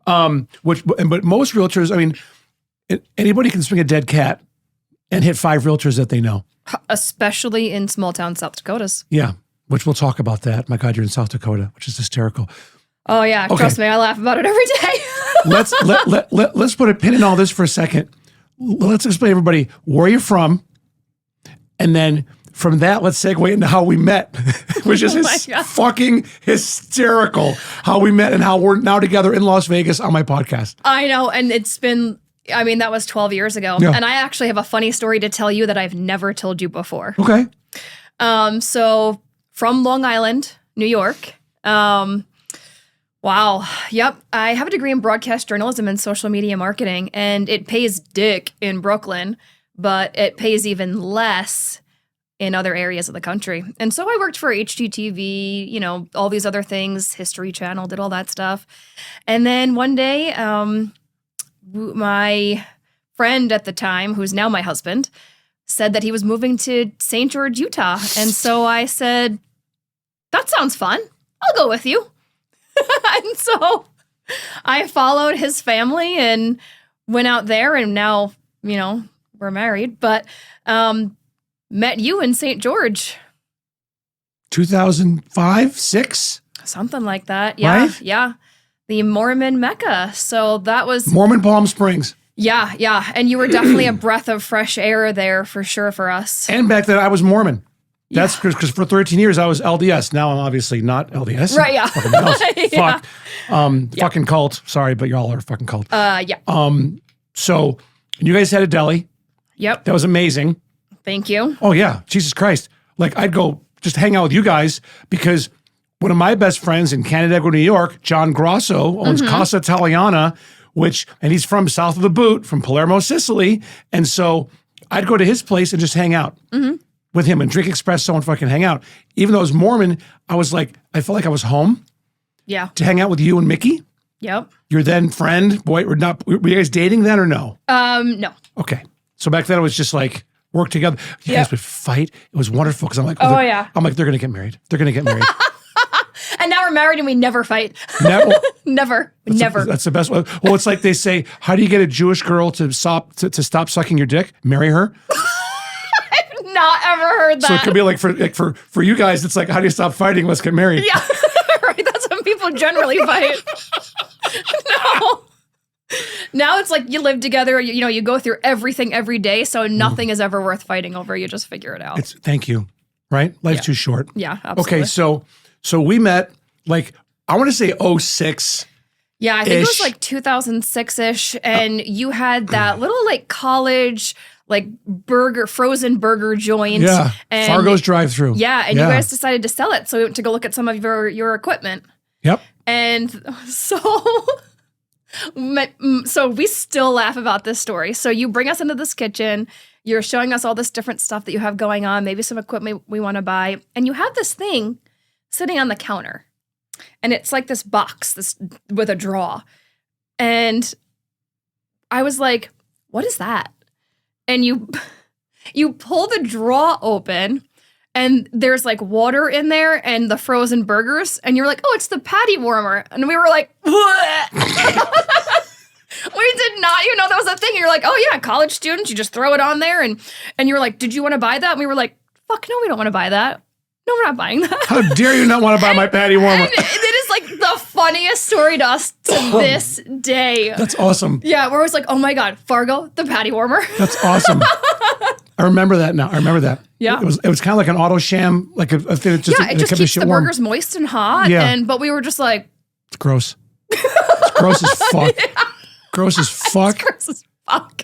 But most realtors, I mean, anybody can swing a dead cat and hit 5 realtors that they know. Especially in small town South Dakotas. Yeah, which we'll talk about that. My God, you're in South Dakota, which is hysterical. Oh yeah, Okay. Trust me, I laugh about it every day. Let's put a pin in all this for a second. Let's explain everybody where you're from, and then from that, let's segue into how we met, which is fucking hysterical. How we met and how we're now together in Las Vegas on my podcast. I know, and it's been. I mean, that was 12 years ago, and I actually have a funny story to tell you that I've never told you before. Okay. So from Long Island, New York. Wow. Yep. I have a degree in broadcast journalism and social media marketing, and it pays dick in Brooklyn, but it pays even less in other areas of the country. And so I worked for HGTV, all these other things, History Channel, did all that stuff. And then one day, my friend at the time, who's now my husband, said that he was moving to St. George, Utah. And so I said, that sounds fun. I'll go with you. And so I followed his family and went out there, and now, we're married, but met you in St. George. 2005, 6? Something like that. Yeah. Right? Yeah. The Mormon Mecca. So that was Mormon Palm Springs. Yeah, yeah. And you were definitely a breath of fresh air there for sure for us. And back then I was Mormon. That's because for 13 years I was LDS. Now I'm obviously not LDS. Right, yeah. Fuck. Fucking cult. Sorry, but y'all are a fucking cult. Yeah. So you guys had a deli. Yep. That was amazing. Thank you. Oh yeah. Jesus Christ. Like I'd go just hang out with you guys because one of my best friends in Candid, New York, John Grosso, owns Casa Italiana, and he's from south of the boot, from Palermo, Sicily. And so I'd go to his place and just hang out with him and drink espresso and fucking hang out. Even though I was Mormon, I felt like I was home. Yeah. To hang out with you and Mickey. Yep. Your then friend. Boy, were you guys dating then or no? No. Okay. So back then it was just like work together. You guys would fight. It was wonderful because I'm like, yeah. I'm like, they're going to get married. They're going to get married. And now we're married and we never fight. Never. That's the best one. Well, it's like they say, how do you get a Jewish girl to stop sucking your dick? Marry her. I've not ever heard that. So it could be like for you guys, it's like, how do you stop fighting? Let's get married. Yeah, right. That's when people generally fight. No. Now it's like you live together, you go through everything every day, so nothing is ever worth fighting over. You just figure it out. Thank you. Right? Life's too short. Yeah, absolutely. Okay, so we met, like, I want to say 06. Yeah, I think it was like 2006-ish, and you had that little like college like frozen burger joint. Yeah, and Fargo's drive-through. Yeah, and you guys decided to sell it, so we went to go look at some of your equipment. Yep. And so we still laugh about this story. So you bring us into this kitchen, you're showing us all this different stuff that you have going on, maybe some equipment we want to buy, and you have this thing sitting on the counter. And it's like this box with a drawer. And I was like, what is that? And you pull the drawer open and there's like water in there and the frozen burgers. And you're like, oh, it's the patty warmer. And we were like, what? We did not even know that was a thing. And you're like, oh yeah, college students, you just throw it on there. And you were like, did you want to buy that? And we were like, fuck no, we don't want to buy that. No, we're not buying that. How dare you not want to buy my patty warmer? And it is like the funniest story to us to this day. That's awesome. Yeah, we're always like, oh my God, Fargo, the patty warmer. That's awesome. I remember that now. I remember that. Yeah. It was kind of like an auto sham, like a thing that it just keeps the burgers moist and hot. Yeah. But we were just like, it's gross. It's gross as fuck. Yeah. Gross as fuck. It's gross as fuck.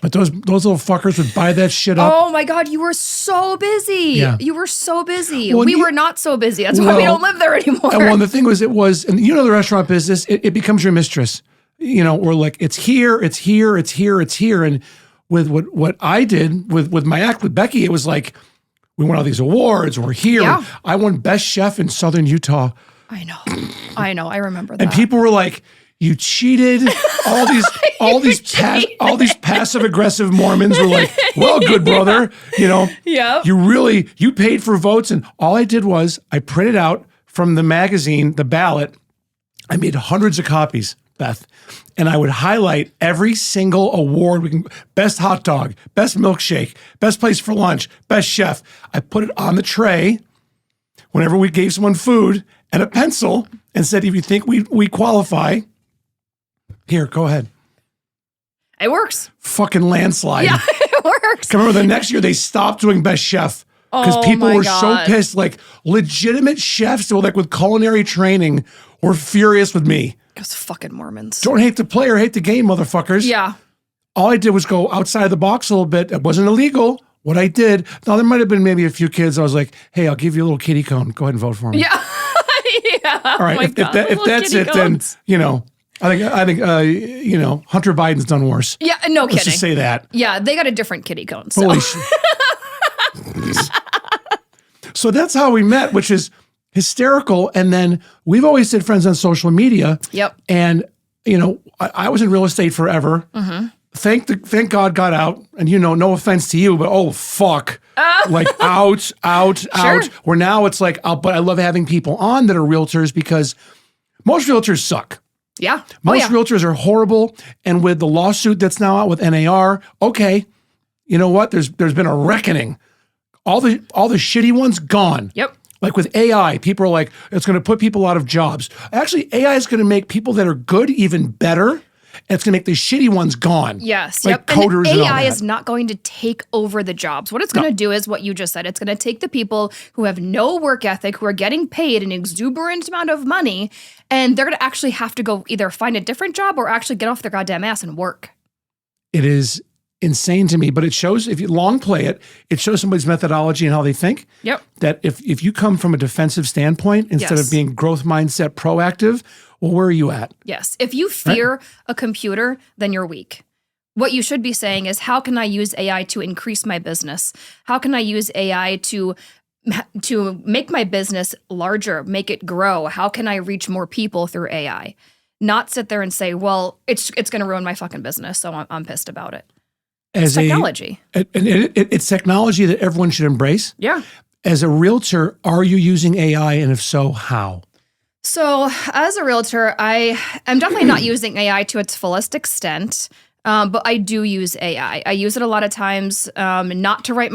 But those little fuckers would buy that shit up. Oh my God, you were so busy. Yeah. You were so busy. Well, we were not so busy. That's why we don't live there anymore. And well, the thing was, and the restaurant business, it becomes your mistress. Or like it's here. And with what I did with my act with Becky, it was like we won all these awards. We're here. Yeah. I won best chef in Southern Utah. I know. I remember that. And people were like, "You cheated!" All these passive aggressive Mormons were like, "Well, good brother, Yeah. You paid for votes." And all I did was I printed out from the magazine the ballot. I made hundreds of copies, Beth. And I would highlight every single award we can, best hot dog, best milkshake, best place for lunch, best chef. I put it on the tray whenever we gave someone food and a pencil and said, if you think we qualify, here, go ahead. It works. Fucking landslide. Yeah, it works. I remember the next year they stopped doing best chef because people were so pissed. Like legitimate chefs, like with culinary training, were furious with me. Those fucking Mormons. Don't hate the player, hate the game, motherfuckers. Yeah. All I did was go outside the box a little bit. It wasn't illegal. What I did, now there might have been maybe a few kids. I was like, hey, I'll give you a little kitty cone. Go ahead and vote for me. Yeah. Yeah. All right. If that's it, cones. then, you know, I think you know, Hunter Biden's done worse. Yeah, no Let's kidding. just say that. Yeah, they got a different kitty cone. So. Holy shit. So that's how we met, which is hysterical. And then we've always stayed friends on social media. Yep. And, you know, I was in real estate forever. Mm-hmm. Thank God got out. And, you know, no offense to you, but oh, fuck. Like out. Where now it's like, but I love having people on that are realtors because most realtors suck. Yeah. Most realtors are horrible. And with the lawsuit that's now out with NAR, okay, you know what? There's been a reckoning. All the shitty ones gone. Yep. Like with AI, people are like, it's going to put people out of jobs. Actually, AI is going to make people that are good even better. And it's going to make the shitty ones gone. Yes. Like yep. coders and and all AI that. is not going to take over the jobs. What it's going to do is what you just said. It's going to take the people who have no work ethic, who are getting paid an exuberant amount of money, and they're going to actually have to go either find a different job or actually get off their goddamn ass and work. It is insane to me, but it shows, if you long play it, it shows somebody's methodology and how they think. Yep. That if you come from a defensive standpoint instead of being growth mindset proactive, well, where are you at? Yes. If you fear a computer, then you're weak. What you should be saying is, how can I use AI to increase my business? How can I use AI to make my business larger, make it grow? How can I reach more people through AI? Not sit there and say, well, it's going to ruin my fucking business, so I'm pissed about it. It's technology. It's technology that everyone should embrace. Yeah. As a realtor, are you using AI? And if so, how? So as a realtor, I am definitely not using AI to its fullest extent, but I do use AI. I use it a lot of times not to write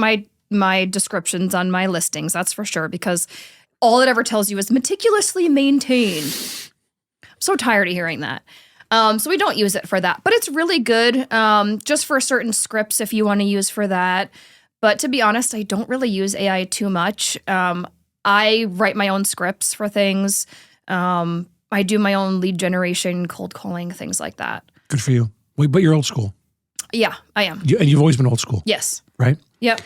my descriptions on my listings, that's for sure, because all it ever tells you is meticulously maintained. I'm so tired of hearing that. So we don't use it for that, but it's really good just for certain scripts if you want to use for that. But to be honest, I don't really use AI too much. I write my own scripts for things. I do my own lead generation, cold calling, things like that. Good for you. Wait, but you're old school. Yeah, I am. And you've always been old school. Yes. Right? Yep.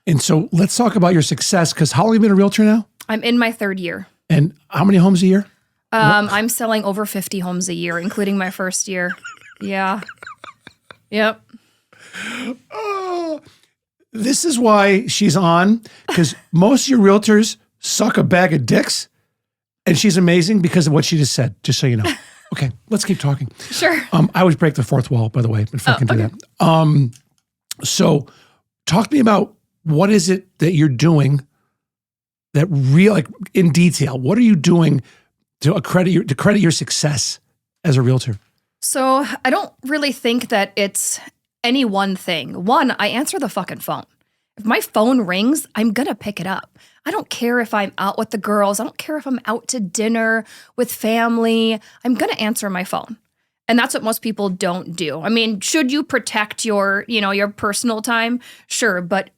And so let's talk about your success, because how long have you been a realtor now? I'm in my third year. And how many homes a year? I'm selling over 50 homes a year, including my first year. Yeah. Yep. Oh, this is why she's on, because most of your realtors suck a bag of dicks, and she's amazing because of what she just said, just so you know. Okay, let's keep talking. Sure. I always break the fourth wall, by the way, but fucking do that. So talk to me about what is it that you're doing that like in detail, what are you doing to credit your success as a realtor? So I don't really think that it's any one thing. One, I answer the fucking phone. If my phone rings, I'm going to pick it up. I don't care if I'm out with the girls. I don't care if I'm out to dinner with family. I'm going to answer my phone. And that's what most people don't do. I mean, should you protect your personal time? Sure. But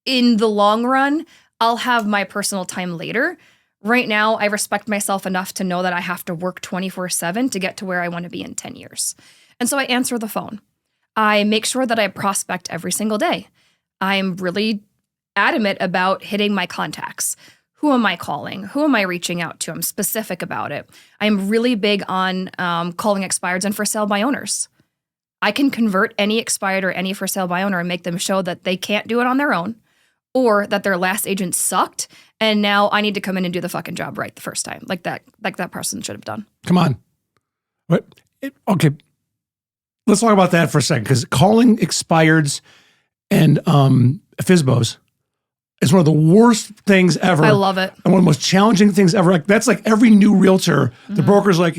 in the long run, I'll have my personal time later. Right now, I respect myself enough to know that I have to work 24/7 to get to where I want to be in 10 years. And so I answer the phone. I make sure that I prospect every single day. I'm really adamant about hitting my contacts. Who am I calling? Who am I reaching out to? I'm specific about it. I'm really big on calling expireds and for sale by owners. I can convert any expired or any for sale by owner and make them show that they can't do it on their own, or that their last agent sucked, and now I need to come in and do the fucking job right the first time, like that person should have done. Come on. Okay. Let's talk about that for a second, because calling expireds and FSBOs is one of the worst things ever. I love it. And one of the most challenging things ever. Like, that's like every new realtor, the broker's like,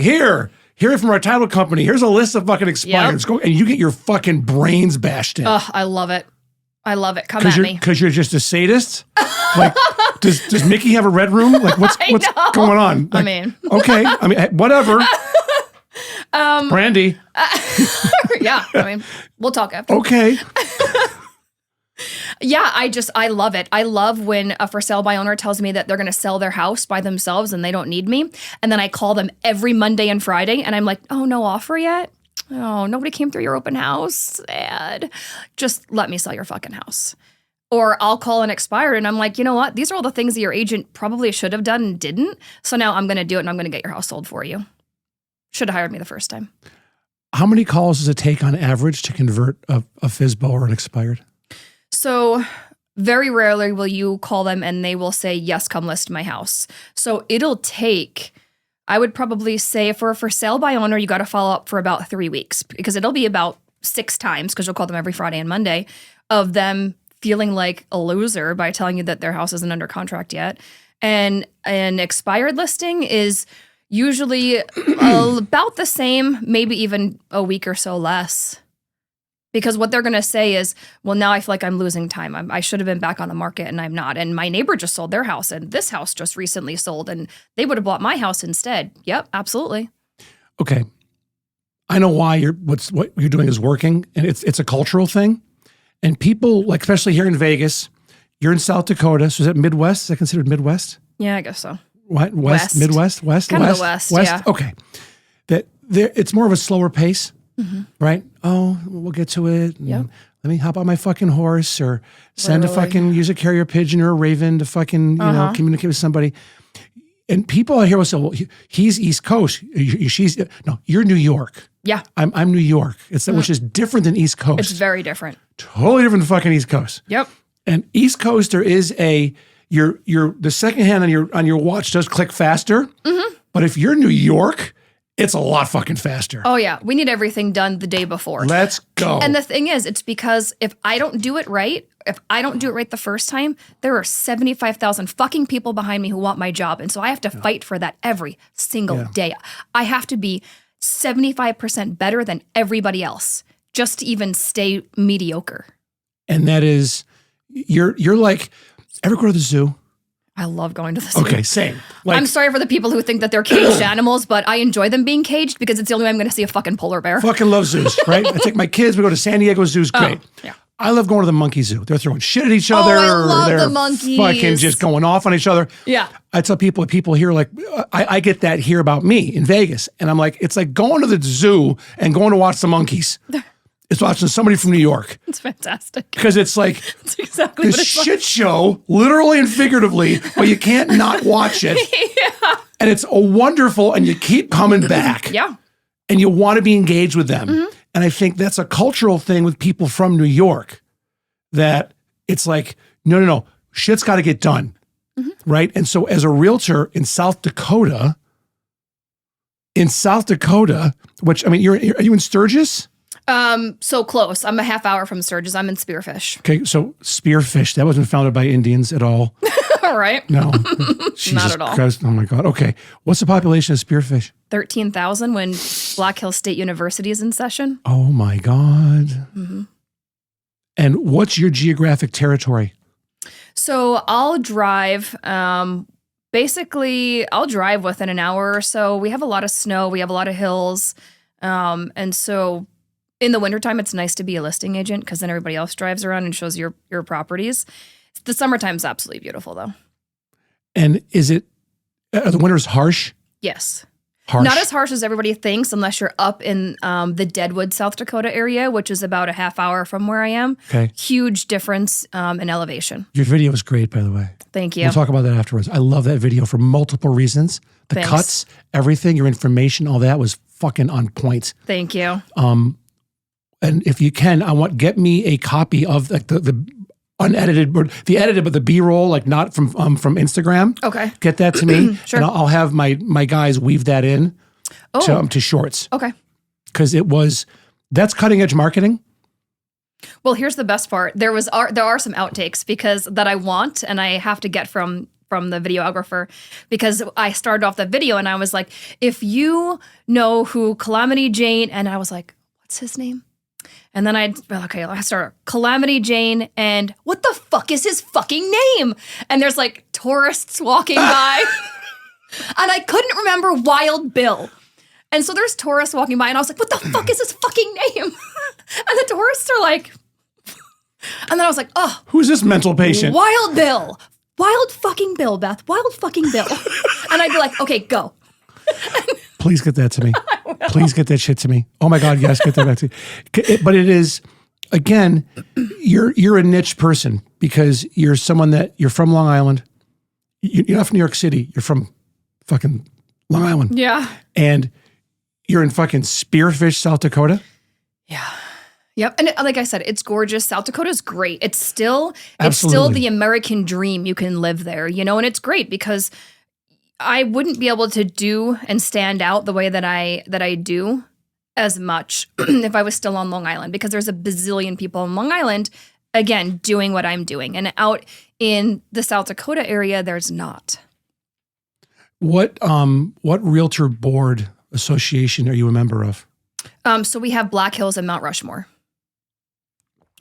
Hear it from our title company. Here's a list of fucking expireds. Go, and you get your fucking brains bashed in. Oh, I love it. I love it. Come at me. Because you're just a sadist? Like, does Mickey have a red room? Like, what's going on? Like, okay. I mean, whatever. Brandy. Yeah. I mean, we'll talk after. Okay. Yeah, I love it. I love when a for sale by owner tells me that they're going to sell their house by themselves and they don't need me. And then I call them every Monday and Friday and I'm like, oh, no offer yet? Oh, nobody came through your open house? Sad. Just let me sell your fucking house. Or I'll call an expired and I'm like, you know what? These are all the things that your agent probably should have done and didn't. So now I'm going to do it and I'm going to get your house sold for you. Should have hired me the first time. How many calls does it take on average to convert a FSBO or an expired? So very rarely will you call them and they will say, yes, come list my house. So it'll take, I would probably say for sale by owner, you got to follow up for about 3 weeks because it'll be about 6 times because you'll call them every Friday and Monday of them feeling like a loser by telling you that their house isn't under contract yet. And an expired listing is usually about the same, maybe even a week or so less. Because what they're going to say is, well, now I feel like I'm losing time. I should have been back on the market and I'm not. And my neighbor just sold their house and this house just recently sold and they would have bought my house instead. Yep, absolutely. Okay. I know why what you're doing is working and it's a cultural thing. And people, like especially here in Vegas, you're in South Dakota. So is that Midwest? Is that considered Midwest? Yeah, I guess so. What? West? Midwest? West? Kind West? of the West, West? yeah. Okay. It's more of a slower pace. Mm-hmm. Right? Oh, we'll get to it. Yep. Let me hop on my fucking horse or send use a carrier pigeon or a raven to fucking, communicate with somebody. And people out here will say, well, he's East Coast. You're New York. Yeah. I'm New York. Which is different than East Coast. It's very different. Totally different than fucking East Coast. Yep. And East Coaster is the second hand on your watch does click faster. Mm-hmm. But if you're New York, it's a lot fucking faster. Oh, yeah. We need everything done the day before. Let's go. And the thing is, it's because if I don't do it right the first time, there are 75,000 fucking people behind me who want my job. And so I have to fight for that every single day. I have to be 75% better than everybody else just to even stay mediocre. And that is, you're like, ever go to the zoo? I love going to the zoo. Okay, same. Like, I'm sorry for the people who think that they're caged animals, but I enjoy them being caged because it's the only way I'm going to see a fucking polar bear. Fucking love zoos, right? I take my kids, we go to San Diego Zoo's great. Yeah. I love going to the monkey zoo. They're throwing shit at each other. I love They're the monkeys. fucking just going off on each other. Yeah. I tell people here, like, I get that here about me in Vegas. And I'm like, it's like going to the zoo and going to watch the monkeys. It's watching somebody from New York. It's fantastic. Because it's like that's exactly this what it's shit show, literally and figuratively, but you can't not watch it. Yeah. And it's a wonderful, and you keep coming back. Yeah. And you want to be engaged with them. Mm-hmm. And I think that's a cultural thing with people from New York, that it's like, no, shit's got to get done. Mm-hmm. Right? And so as a realtor in South Dakota, which, I mean, are you in Sturgis? So close. I'm a half hour from Sturgis. I'm in Spearfish. Okay, so Spearfish, that wasn't founded by Indians at all. All right. No. Not at all. Christ. Oh my God. Okay. What's the population of Spearfish? 13,000 when Black Hills State University is in session. Oh my God. Mm-hmm. And what's your geographic territory? So I'll drive, basically I'll drive within an hour or so. We have a lot of snow. We have a lot of hills. And so in the wintertime, it's nice to be a listing agent because then everybody else drives around and shows your properties. The summertime's absolutely beautiful, though. And are the winters harsh? Yes. Harsh? Not as harsh as everybody thinks unless you're up in the Deadwood, South Dakota area, which is about a half hour from where I am. Okay. Huge difference in elevation. Your video was great, by the way. Thank you. We'll talk about that afterwards. I love that video for multiple reasons. The Thanks. cuts, everything, your information, all that was fucking on point. Thank you. And if you can, get me a copy of like the unedited, or the edited, but the B-roll, like not from Instagram. Okay. Get that to me. Sure. And I'll have my guys weave that in to shorts. Okay. Because that's cutting edge marketing. Well, here's the best part. There are some outtakes that I want and I have to get from from the videographer, because I started off the video and I was like, if you know who Calamity Jane, and I was like, what's his name? And then I started Calamity Jane, and what the fuck is his fucking name? And there's like tourists walking by, and I couldn't remember Wild Bill. And so there's tourists walking by, and I was like, what the fuck is his fucking name? And the tourists are like, and then I was like, oh. Who's this mental patient? Wild Bill. Wild fucking Bill, Beth. Wild fucking Bill. And I'd be like, okay, go. Please get that to me. Please get that shit to me. Oh my God, yes, get that back to me. But it is, again, you're a niche person because you're someone you're from Long Island. You're not from New York City. You're from fucking Long Island. Yeah. And you're in fucking Spearfish, South Dakota. Yeah. Yep. And like I said, it's gorgeous. South Dakota is great. It's still Absolutely. the American dream. You can live there, and it's great because I wouldn't be able to do and stand out the way that I do as much if I was still on Long Island, because there's a bazillion people on Long Island, again, doing what I'm doing. And out in the South Dakota area, there's not. What realtor board association are you a member of? So we have Black Hills and Mount Rushmore.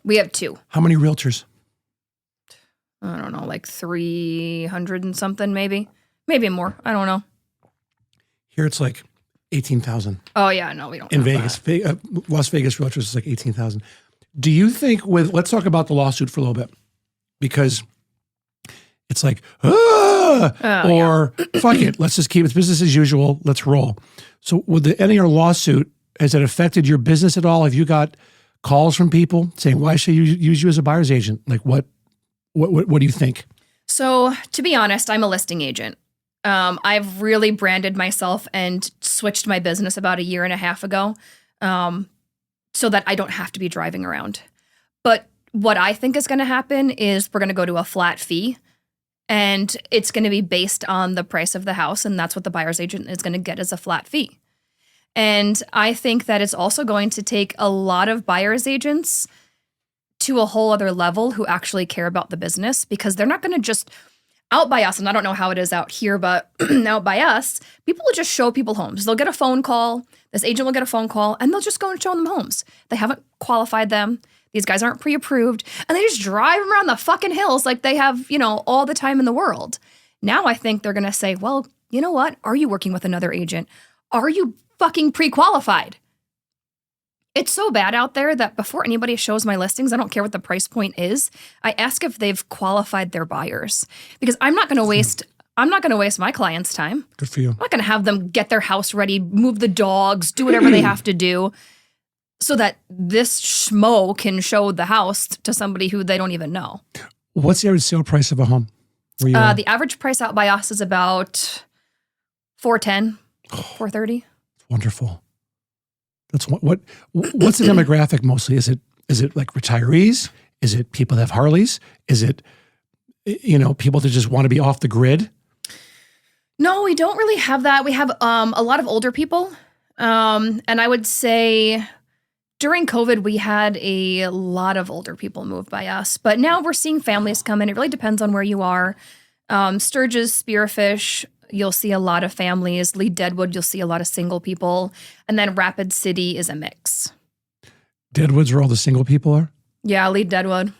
We have 2. How many realtors? I don't know, like 300 and something, maybe more. I don't know. Here it's like 18,000. Oh yeah, no, we don't. In have Vegas, that. Las Vegas realtors is like 18,000. Do you think let's talk about the lawsuit for a little bit, because it's like, or fuck it, let's just keep it business as usual. Let's roll. So with the NAR lawsuit, has it affected your business at all? Have you got calls from people saying, why should you use you as a buyer's agent? Like what do you think? So to be honest, I'm a listing agent. I've really branded myself and switched my business about 1.5 years ago, so that I don't have to be driving around. But what I think is going to happen is we're going to go to a flat fee, and it's going to be based on the price of the house, and that's what the buyer's agent is going to get as a flat fee. And I think that it's also going to take a lot of buyer's agents to a whole other level who actually care about the business, because they're not going to just out by us. And I don't know how it is out here, but out by us, people will just show people homes. They'll get a phone call. This agent will get a phone call, and they'll just go and show them homes. They haven't qualified them. These guys aren't pre-approved, and they just drive around the fucking hills like they have, all the time in the world. Now I think they're going to say, well, you know what? Are you working with another agent? Are you fucking pre-qualified? It's so bad out there that before anybody shows my listings, I don't care what the price point is, I ask if they've qualified their buyers, because I'm not going to waste my clients' time. Good for you. I'm not going to have them get their house ready, move the dogs, do whatever they have to do so that this schmo can show the house to somebody who they don't even know. What's the average sale price of a home? Where you are? The average price out by us is about $410, $430. Wonderful. That's what's the demographic mostly? Is it like retirees? Is it people that have Harleys? Is it, people that just want to be off the grid? No, we don't really have that. We have a lot of older people. And I would say during COVID, we had a lot of older people move by us. But now we're seeing families come in. It really depends on where you are. Sturgis, Spearfish, you'll see a lot of families. Lee Deadwood, you'll see a lot of single people. And then Rapid City is a mix. Deadwood's where all the single people are? Yeah, Lee Deadwood.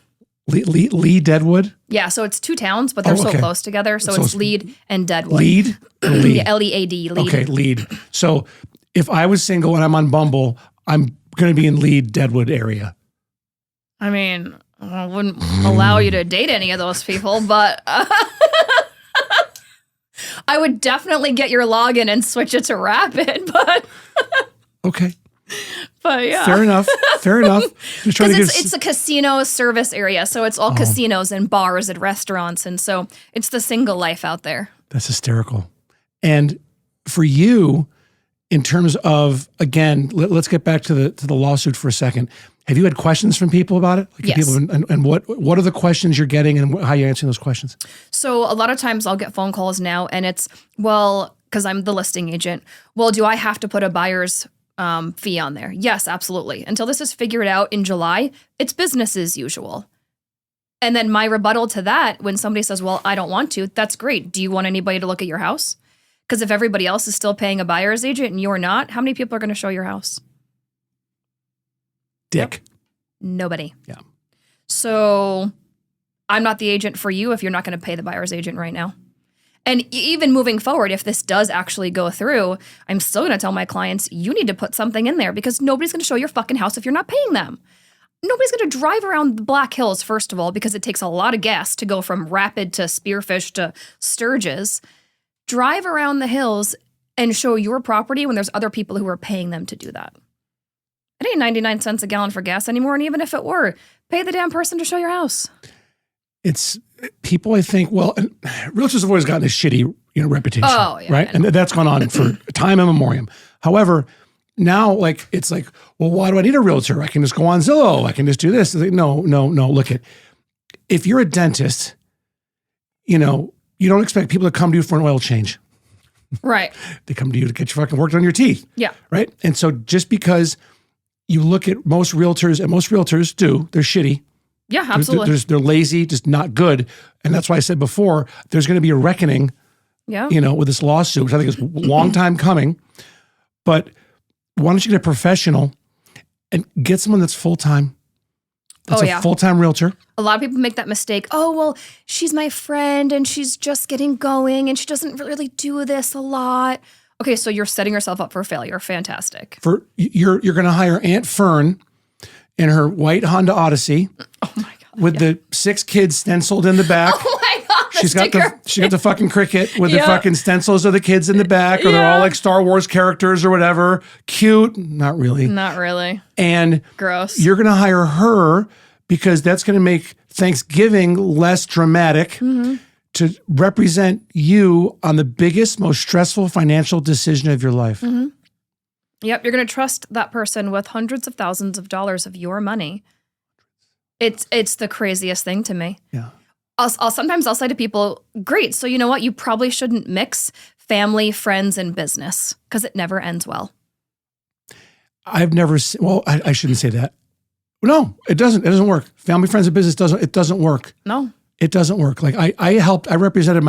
Lee Deadwood? Yeah, so it's 2 towns, but they're so close together. So it's Lead and Deadwood. Lead? Or Lead? Yeah, Lead. Lead. Okay, Lead. So if I was single and I'm on Bumble, I'm going to be in Lead, Deadwood area. I mean, I wouldn't allow you to date any of those people, but I would definitely get your login and switch it to Rapid, but okay. But yeah. Fair enough. Just trying to get it's a casino service area, so it's all casinos and bars and restaurants, and so it's the single life out there. That's hysterical. And for you, in terms of, again, let's get back to the lawsuit for a second. Have you had questions from people about it? Like yes. And what are the questions you're getting, and how you're answering those questions? So a lot of times I'll get phone calls now, and it's, well, because I'm the listing agent, well, do I have to put a buyer's fee on there? Yes, absolutely. Until this is figured out in July, it's business as usual. And then my rebuttal to that, when somebody says, well, I don't want to, that's great. Do you want anybody to look at your house? Because if everybody else is still paying a buyer's agent and you're not, how many people are going to show your house? Dick. Yep. Nobody. Yeah. So I'm not the agent for you if you're not going to pay the buyer's agent right now. And even moving forward, if this does actually go through, I'm still going to tell my clients, you need to put something in there because nobody's going to show your fucking house if you're not paying them. Nobody's going to drive around the Black Hills, first of all, because it takes a lot of gas to go from rapid to spearfish to Sturgis. Drive around the hills and show your property when there's other people who are paying them to do that. It ain't 99 cents a gallon for gas anymore. And even if it were, pay the damn person to show your house. It's people, I think, well, realtors have always gotten a shitty, reputation. Oh, yeah, right? And that's gone on for time immemorial. However, now, it's like, well, why do I need a realtor? I can just go on Zillow. I can just do this. Like, no. Look if you're a dentist, you don't expect people to come to you for an oil change. Right. They come to you to get your fucking work on your teeth. Yeah. Right. And so just because you look at most realtors, and most realtors they're shitty. Yeah, absolutely. They're lazy, just not good. And that's why I said before, there's going to be a reckoning, with this lawsuit, which I think is a long time coming. But why don't you get a professional and get someone that's full-time? That's a full-time realtor. A lot of people make that mistake. Oh, well, she's my friend and she's just getting going and she doesn't really do this a lot. Okay, so you're setting yourself up for failure. Fantastic. You're going to hire Aunt Fern in her white Honda Odyssey. Oh my God. With the 6 kids stenciled in the back. Oh my God. She got the fucking cricket with the fucking stencils of the kids in the back, or they're all like Star Wars characters or whatever. Cute. Not really. Not really. And gross. You're going to hire her because that's going to make Thanksgiving less dramatic to represent you on the biggest, most stressful financial decision of your life. Mm-hmm. Yep. You're going to trust that person with hundreds of thousands of dollars of your money. It's the craziest thing to me. Yeah. Sometimes I'll say to people, great, so you know what? You probably shouldn't mix family, friends, and business because it never ends well. I've never seen, well, I shouldn't say that. No, it doesn't. It doesn't work. Family, friends, and business doesn't work. No. It doesn't work. Like I represented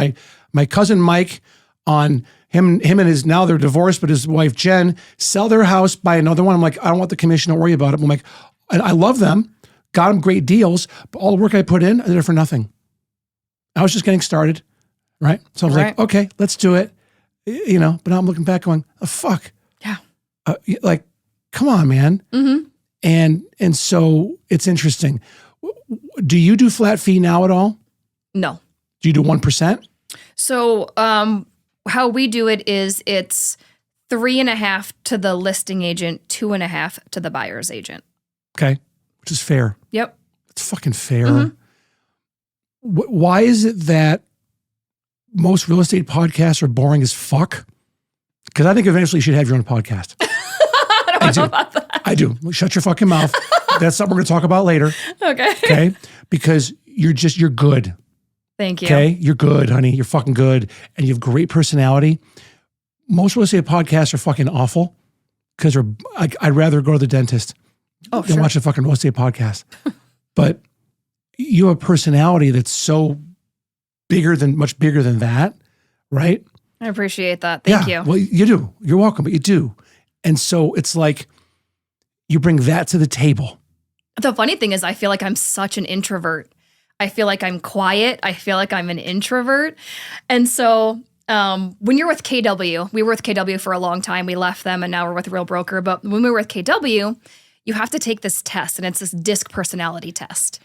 my cousin Mike on him and his, now they're divorced, but his wife Jen sell their house, buy another one. I'm like, I don't want the commission, don't worry about it. I'm like, and I love them, got them great deals, but all the work I put in, I did it for nothing. I was just getting started, right? So I was like, okay, let's do it, but now I'm looking back going, oh, fuck. Yeah. Like, come on, man. Mm-hmm. And so it's interesting. Do you do flat fee now at all? No. Do you do 1%? So how we do it is it's 3.5 to the listing agent, 2.5 to the buyer's agent. Okay. Which is fair. Yep. It's fucking fair. Mm-hmm. Why is it that most real estate podcasts are boring as fuck? Because I think eventually you should have your own podcast. I don't know about that. I do. Shut your fucking mouth. That's something we're going to talk about later. Okay. Okay. Because you're good. Thank you. Okay. You're good, honey. You're fucking good. And you have great personality. Most real estate podcasts are fucking awful because I'd rather go to the dentist than watch a fucking real estate podcast. But you have a personality that's so much bigger than that, right? I appreciate that. Thank you. Well, you do. You're welcome, but you do. And so it's like you bring that to the table. The funny thing is I feel like I'm such an introvert. I feel like I'm quiet. I feel like I'm an introvert. And so when you're with KW, we were with KW for a long time. We left them and now we're with Real Broker. But when we were with KW, you have to take this test and it's this DISC personality test.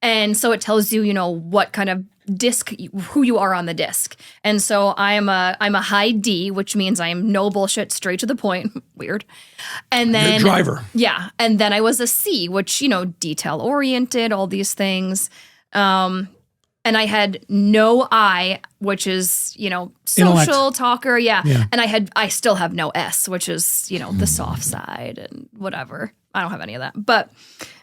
And so it tells you, what kind of DISC, who you are on the DISC. And so I'm a high D, which means I'm no bullshit, straight to the point. Weird. And then you're a driver. Yeah. And then I was a C, which, detail oriented, all these things. And I had no I, which is, social intellect. talker. Yeah. And I still have no S, which is, the soft side and whatever. I don't have any of that. But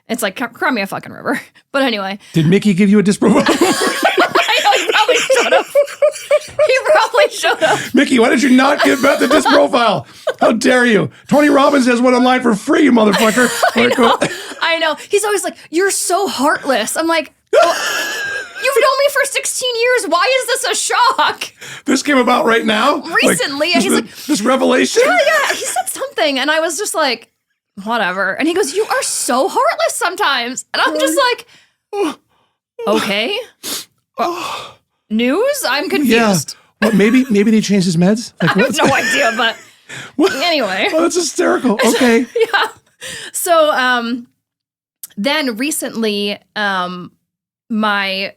it's like, cry me a fucking river. But anyway. Did Mickey give you a disc profile? I know, he probably should have. He probably should have. Mickey, why did you not give Beth the disc profile? How dare you? Tony Robbins has one online for free, you motherfucker. I know. He's always like, you're so heartless. I'm like, You've known me for 16 years. Why is this a shock? This came about right now? Recently. And he's like, this revelation? yeah. He said something. And I was just like, whatever. And he goes, you are so heartless sometimes. And I'm just like, okay. News? I'm confused. Yeah. Well, maybe they changed his meds? Like, I have no idea, but anyway. Oh, that's hysterical. Okay. Yeah. So then recently, my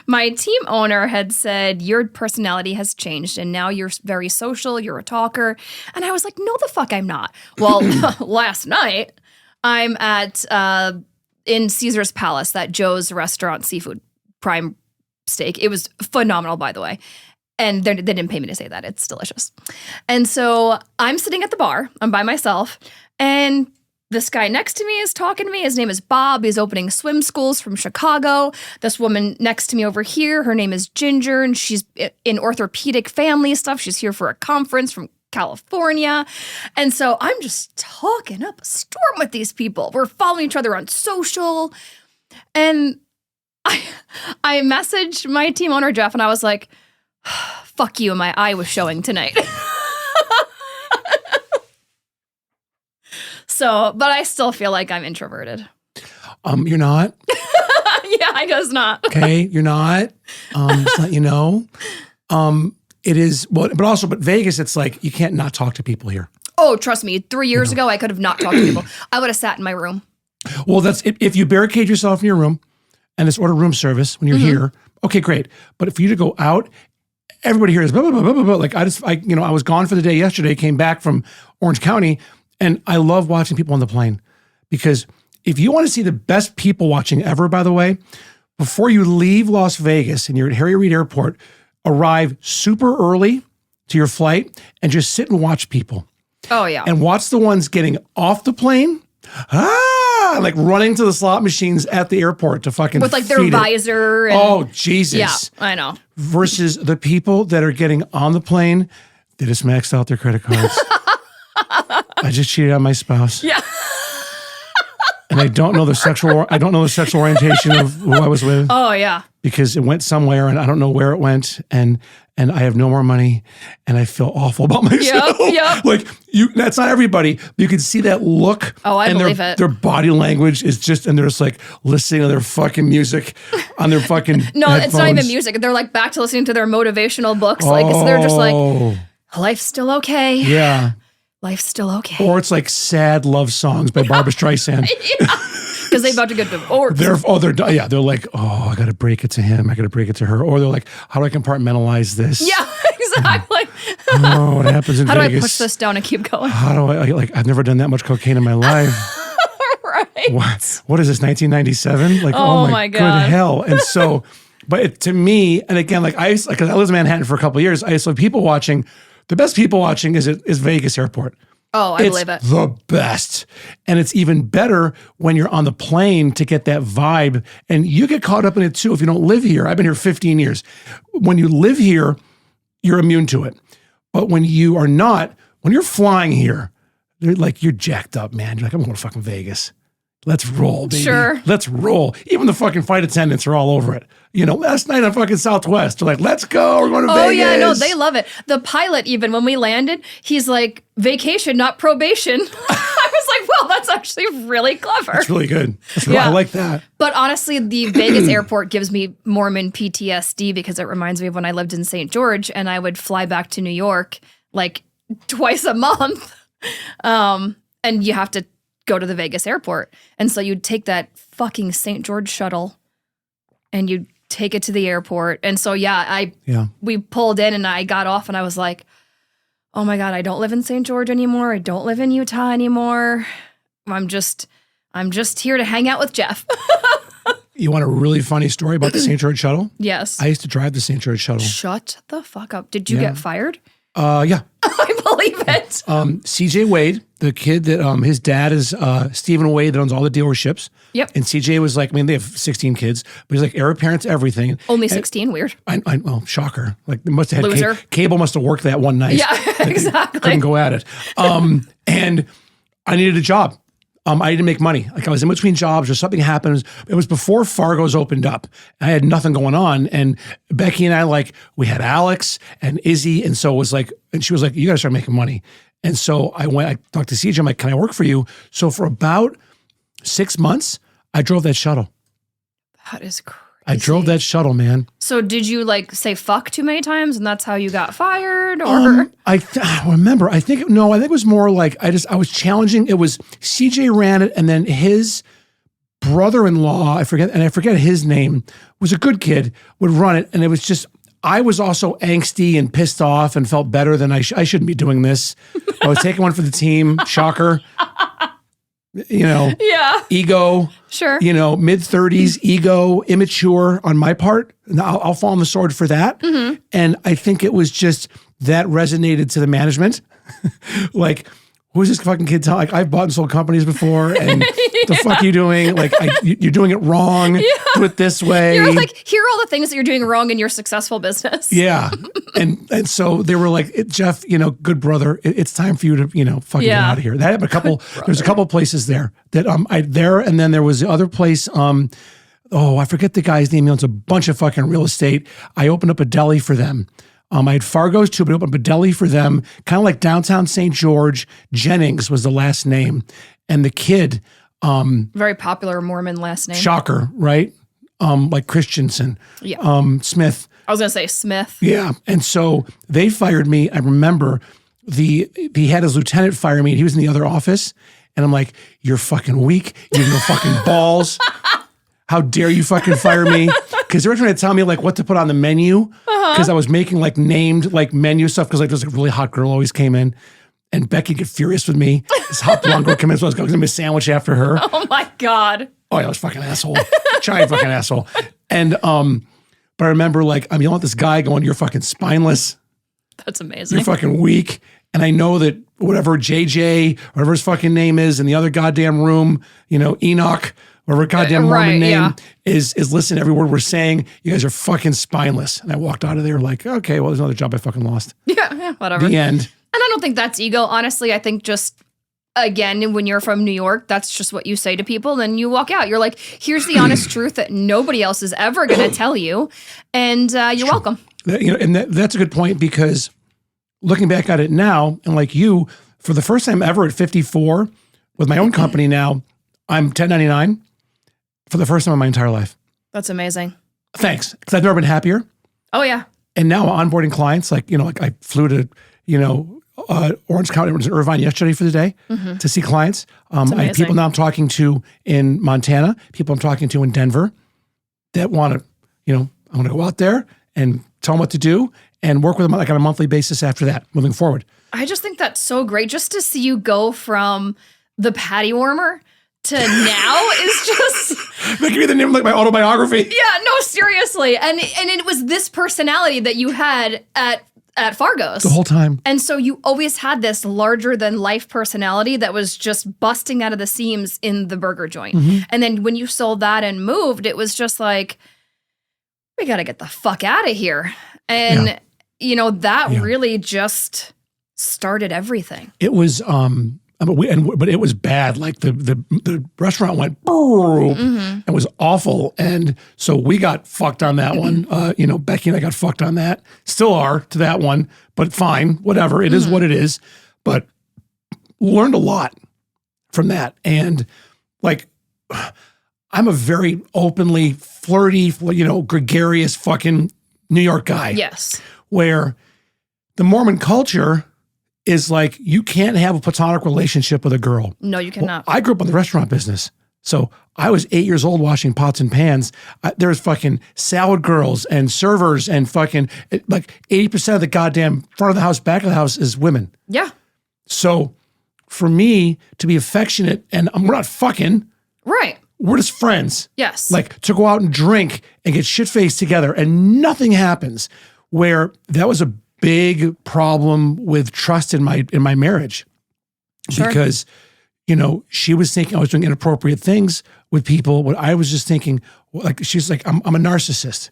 team owner had said, your personality has changed and now you're very social, you're a talker. And I was like, no, the fuck I'm not. Well, last night I'm at in Caesar's Palace, that Joe's restaurant, seafood, prime steak. It was phenomenal, by the way. And they didn't pay me to say that. It's delicious. And so I'm sitting at the bar. I'm by myself. And this guy next to me is talking to me. His name is Bob. He's opening swim schools from Chicago. This woman next to me over here, her name is Ginger, and she's in orthopedic family stuff. She's here for a conference from California. And so I'm just talking up a storm with these people. We're following each other on social. And I messaged my team owner, Jeff, and I was like, fuck you, my eye was showing tonight. So, but I still feel like I'm introverted. You're not? Yeah, I guess not. Okay, you're not. Just let you know. It is, well, but Vegas, it's like, you can't not talk to people here. Oh, trust me, 3 years ago, I could have not talked to people. I would have sat in my room. Well, that's, if you barricade yourself in your room and just order room service when you're here, okay, great. But for you to go out, everybody here is blah, blah, blah, blah, blah, blah. Like, I was gone for the day yesterday, came back from Orange County, and I love watching people on the plane, because if you want to see the best people watching ever, by the way, before you leave Las Vegas and you're at Harry Reid Airport, arrive super early to your flight and just sit and watch people. Oh, yeah. And watch the ones getting off the plane, like running to the slot machines at the airport to fucking with like their visor. And, oh, Jesus. Yeah, I know. Versus the people that are getting on the plane, they just maxed out their credit cards. I just cheated on my spouse. Yeah. And I don't know the sexual orientation of who I was with. Oh, yeah. Because it went somewhere and I don't know where it went, and I have no more money and I feel awful about myself. Yep. Like, that's not everybody. You can see that look. Oh, I believe it. Their body language is just, and they're just like listening to their fucking music on their fucking No, headphones. it's not even music. They're like back to listening to their motivational books. Like, so they're just like, life's still okay. Yeah. Life's still okay. Or it's like sad love songs by Barbra Streisand. Because they're about to get divorced. They're like, oh, I got to break it to him. I got to break it to her. Or they're like, how do I compartmentalize this? Yeah, exactly. Oh, what happens in Vegas? How do I push this down and keep going? How do I've never done that much cocaine in my life. Right. What is this, 1997? Like, oh my God. Good hell. And so, but to me, and again, like I lived in Manhattan for a couple of years. I used to have people watching. The best people watching is Vegas Airport. Oh, I believe it. It's the best. And it's even better when you're on the plane to get that vibe. And you get caught up in it too if you don't live here. I've been here 15 years. When you live here, you're immune to it. But when you are not, when you're flying here, you're jacked up, man. You're like, I'm going to fucking Vegas. Let's roll, baby. Sure. Let's roll. Even the fucking flight attendants are all over it. You know, last night on fucking Southwest, they're like, let's go. We're going to Vegas. Oh, yeah, no, they love it. The pilot, even when we landed, he's like, vacation, not probation. I was like, well, that's actually really clever. That's really good. I like that. But honestly, the Vegas airport gives me Mormon PTSD because it reminds me of when I lived in St. George and I would fly back to New York like twice a month. And you have to go to the Vegas airport. And so you'd take that fucking St. George shuttle and you'd take it to the airport. And so, we pulled in and I got off and I was like, oh my God, I don't live in St. George anymore. I don't live in Utah anymore. I'm just here to hang out with Jeff. You want a really funny story about the St. George shuttle? Yes. I used to drive the St. George shuttle. Shut the fuck up. Did you get fired? Yeah. I believe it. CJ Wade, the kid that his dad is Stephen Wade that owns all the dealerships. Yep. And CJ was like, they have 16 kids, but he's like heir apparent to everything. Only 16, weird. Well, shocker. Like they must have had Loser. Cable must have worked that one night. Yeah, exactly. Couldn't go at it. And I needed a job. I didn't make money. Like I was in between jobs or something happened. It was before Fargo's opened up. I had nothing going on. And Becky and I, like, we had Alex and Izzy. And so it was like, and she was like, you got to start making money. And so I talked to CJ. I'm like, can I work for you? So for about 6 months, I drove that shuttle. That is crazy. I drove that shuttle, man. So did you like say fuck too many times and that's how you got fired? Or I remember, I think it was more like I was challenging. It was CJ ran it, and then his brother-in-law, I forget his name, was a good kid, would run it. And it was just, I was also angsty and pissed off and felt better than I shouldn't be doing this. I was taking one for the team. Shocker. yeah. Ego. Sure. Mid-30s, ego, immature on my part. And I'll fall on the sword for that. Mm-hmm. And I think it was just that resonated to the management. Like, who's this fucking kid? Like, I've bought and sold companies before, and the fuck are you doing? Like, you're doing it wrong. Yeah. Do it this way. You're like, here are all the things that you're doing wrong in your successful business. Yeah. And so they were like, Jeff, good brother, it's time for you to, fucking get out of here. That happened there's a couple places there that and then there was the other place, I forget the guy's name. He owns a bunch of fucking real estate. I opened up a deli for them. I had Fargo's too, but I opened up a deli for them, kind of like downtown St. George. Jennings was the last name. And the kid, very popular Mormon last name. Shocker, right? Like Christensen. Yeah. Smith. I was going to say Smith. Yeah. And so they fired me. I remember he had his lieutenant fire me, and he was in the other office. And I'm like, you're fucking weak. You have no fucking balls. How dare you fucking fire me? Because they were trying to tell me like what to put on the menu. Because I was making like named like menu stuff. Because like there's a really hot girl always came in. And Becky get furious with me. This hot blonde girl came in, so I was going to make a sandwich after her. Oh my God. Oh, yeah, I was fucking asshole. Giant fucking asshole. And but I remember like I'm yelling at this guy going, you're fucking spineless. That's amazing. You're fucking weak. And I know that whatever JJ, whatever his fucking name is in the other goddamn room, Enoch, whatever goddamn Mormon name is listening to every word we're saying. You guys are fucking spineless. And I walked out of there like, okay, well, there's another job I fucking lost. Yeah, whatever. The end. And I don't think that's ego. Honestly, I think just, again, when you're from New York, that's just what you say to people. Then you walk out. You're like, here's the honest truth that nobody else is ever going to tell you. And you're welcome. And that's a good point, because looking back at it now, and like you, for the first time ever at 54, with my own company now, I'm 1099 for the first time in my entire life. That's amazing. Thanks. Because I've never been happier. Oh, yeah. And now onboarding clients, like I flew to, Orange County, I was in Irvine yesterday for the day to see clients. I have people now I'm talking to in Montana, people I'm talking to in Denver that want to, I want to go out there and tell them what to do and work with them like on a monthly basis after that, moving forward. I just think that's so great. Just to see you go from the patty warmer to now is just... That could be the name of like my autobiography. Yeah, no, seriously. And it was this personality that you had at Fargo's. The whole time. And so you always had this larger than life personality that was just busting out of the seams in the burger joint. Mm-hmm. And then when you sold that and moved, it was just like, we got to get the fuck out of here. And, that really just started everything. It was, but it was bad. Like the restaurant went and was awful. And so we got fucked on that one. Becky and I got fucked on that. Still are to that one, but fine, whatever. It is what it is. But learned a lot from that. And like, I'm a very openly flirty, gregarious fucking New York guy. Yes. Where the Mormon culture is like, you can't have a platonic relationship with a girl. No, you cannot. Well, I grew up in the restaurant business. So I was 8 years old washing pots and pans. There was fucking salad girls and servers and fucking, like 80% of the goddamn front of the house, back of the house is women. Yeah. So for me to be affectionate, and we're not fucking. Right. We're just friends. Yes. Like to go out and drink and get shit-faced together and nothing happens, where that was a big problem with trust in my marriage. Sure. Because, she was thinking I was doing inappropriate things with people. What I was just thinking, like, she's like, I'm a narcissist.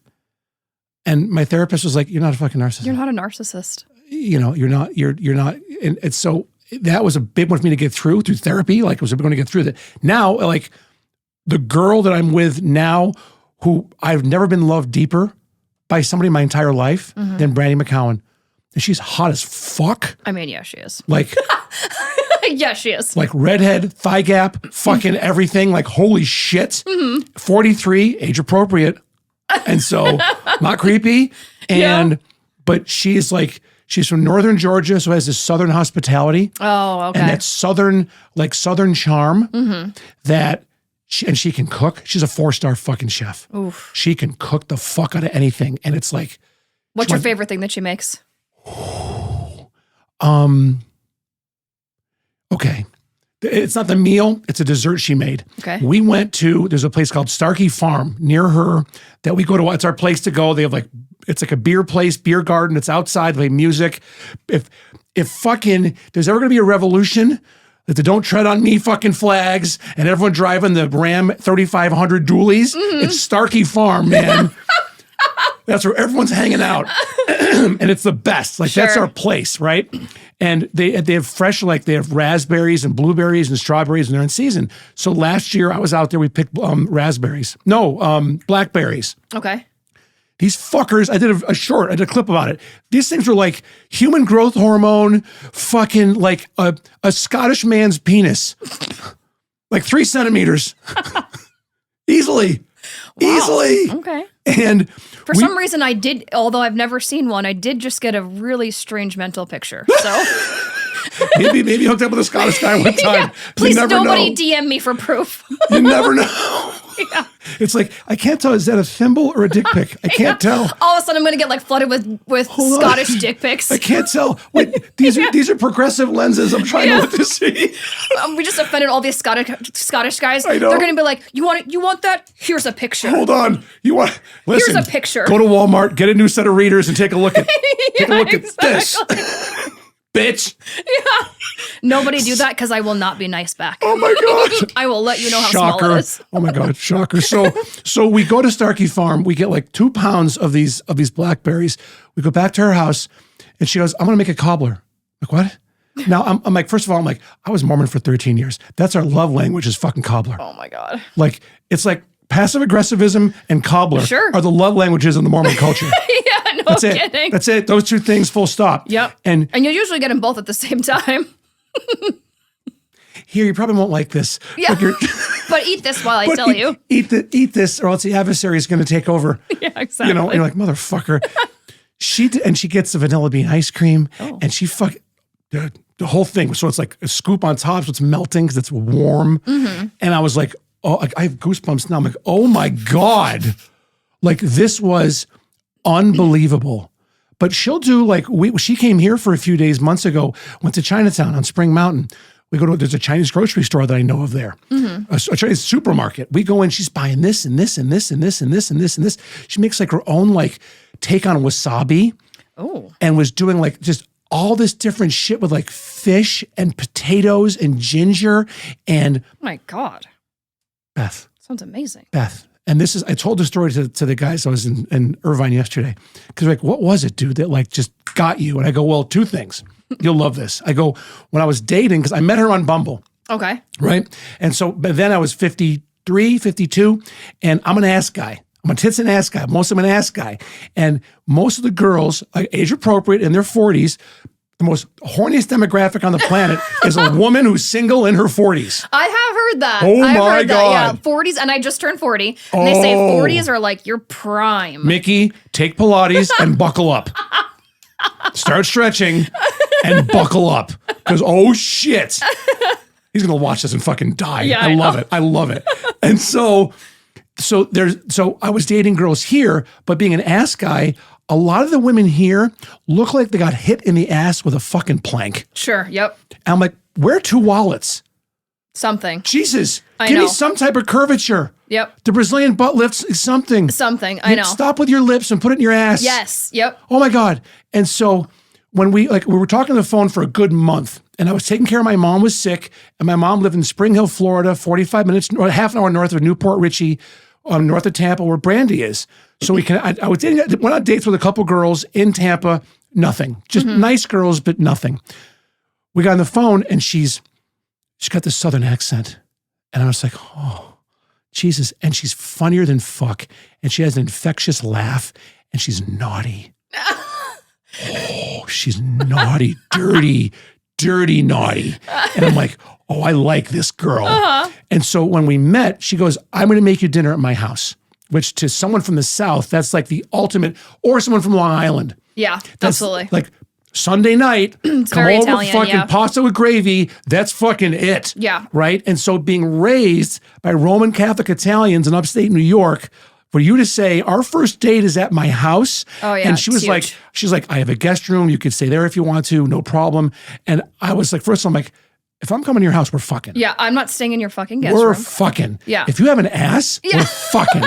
And my therapist was like, you're not a fucking narcissist. You're not a narcissist. You're not. And so that was a big one for me to get through therapy. Like, it was a big one to get through that. Now, like, the girl that I'm with now, who I've never been loved deeper by somebody in my entire life than Brandy McCowan. And she's hot as fuck. I mean, yeah, she is. Like, yeah, she is. like redhead, thigh gap, fucking everything. Like, holy shit. 43, age appropriate. And so, not creepy. And, but she's from northern Georgia, so has this southern hospitality. Oh, okay. And that southern charm that, she can cook. She's a 4-star fucking chef. Oof. She can cook the fuck out of anything. And it's like. What's your favorite thing that she makes? Okay. It's not the meal, it's a dessert she made. Okay. We went to, there's a place called Starkey Farm near her that we go to. It's our place to go. They have like, it's like a beer place, beer garden. It's outside, they play music. If fucking, there's ever gonna be a revolution that the don't tread on me fucking flags and everyone driving the Ram 3500 dualies, it's Starkey Farm, man. That's where everyone's hanging out. And it's the best. Like, that's our place, right? And they have fresh, like, they have raspberries and blueberries and strawberries, and they're in season. So last year I was out there, we picked raspberries. No, blackberries. Okay. These fuckers, I did a clip about it. These things were like human growth hormone, fucking like a Scottish man's penis. Like 3 centimeters. Easily. Wow. Easily. Okay. And for some reason I did, although I've never seen one, I did just get a really strange mental picture. So maybe hooked up with a Scottish guy one time. Please, nobody DM me for proof. You never know. Yeah. It's like, I can't tell, is that a thimble or a dick pic? I can't tell. All of a sudden I'm going to get like flooded with Scottish dick pics. I can't tell. Wait, these are progressive lenses. I'm trying to look to see. We just offended all these Scottish guys. I know. They're going to be like, you want that? Here's a picture. Hold on. Listen, here's a picture. Go to Walmart, get a new set of readers and take a look at this. Bitch. Yeah. Nobody do that because I will not be nice back. Oh my God. I will let you know how Shocker. small it is. Oh my God. Shocker. So we go to Starkey Farm. We get like 2 pounds of these blackberries. We go back to her house and she goes, I'm going to make a cobbler. Like, what? Now I'm like, first of all, I'm like, I was Mormon for 13 years. That's our love language is fucking cobbler. Oh my God. Like, it's like passive aggressivism and cobbler are the love languages in the Mormon culture. Yeah, no That's kidding. it. That's it. Those 2 things, full stop. Yep. And you usually get them both at the same time. Here, you probably won't like this. Yeah. But eat this while I tell you. Eat this, or else the adversary is going to take over. Yeah, exactly. You know, and you're like, motherfucker. She gets the vanilla bean ice cream, and she the whole thing. So it's like a scoop on top, so it's melting because it's warm. And I was like, oh, I have goosebumps now. I'm like, oh my God. Like, this was unbelievable. But she'll do like, she came here for a few days, months ago, went to Chinatown on Spring Mountain. There's a Chinese grocery store that I know of there, a Chinese supermarket. We go in, she's buying this and this and this and this and this and this and this. She makes like her own like take on wasabi. Oh. And was doing like just all this different shit with like fish and potatoes and ginger and. Oh my God. Beth. Sounds amazing. Beth. And this is, I told the story to the guys I was in Irvine yesterday. Because like, what was it, dude, that like just got you? And I go, well, 2 things. You'll love this. I go, when I was dating, because I met her on Bumble. Okay. Right? And so, but then I was 53, 52, and I'm an ass guy. I'm a tits and ass guy. Mostly I'm an ass guy. And most of the girls, age appropriate, in their 40s, the most horniest demographic on the planet is a woman who's single in her 40s. I have heard that. Oh I've my heard God. That, yeah. 40s, and I just turned 40. And they say 40s are like your prime. Mickey, take Pilates and buckle up. Start stretching and buckle up. Because, oh shit. He's going to watch this and fucking die. Yeah, I love it. I love it. And so I was dating girls here, but being an ass guy, a lot of the women here look like they got hit in the ass with a fucking plank. Sure. Yep. And I'm like, where are 2 wallets? Something. Jesus. I Give know. me some type of curvature. Yep. The Brazilian butt lifts is something. I know. Stop with your lips and put it in your ass. Yes. Yep. Oh my God. And so when we were talking on the phone for a good month, and I was taking care of my mom was sick, and my mom lived in Spring Hill, Florida, 45 minutes, or half an hour north of Newport Richey, north of Tampa, where Brandy is. So I was dating, went on dates with a couple girls in Tampa, nothing. Just nice girls, but nothing. we got on the phone and she's got this Southern accent. And I was like, oh, Jesus. And she's funnier than fuck. And she has an infectious laugh and she's naughty. Oh, she's naughty, dirty naughty. And I'm like, oh, I like this girl. And so when we met, she goes, I'm going to make you dinner at my house, which to someone from the South, that's like the ultimate, or someone from Long Island. Yeah, That's absolutely. like Sunday night, come very over, Italian, fucking yeah. pasta with gravy. That's fucking it. Yeah. Right? And so being raised by Roman Catholic Italians in upstate New York, for you to say, our first date is at my house. Oh, yeah, And she it's was like, huge. she's like, I have a guest room. You could stay there if you want to, no problem. And I was like, first I'm like, if I'm coming to your house, we're fucking. Yeah, I'm not staying in your fucking guest We're room. fucking. Yeah. If you have an ass, we're fucking.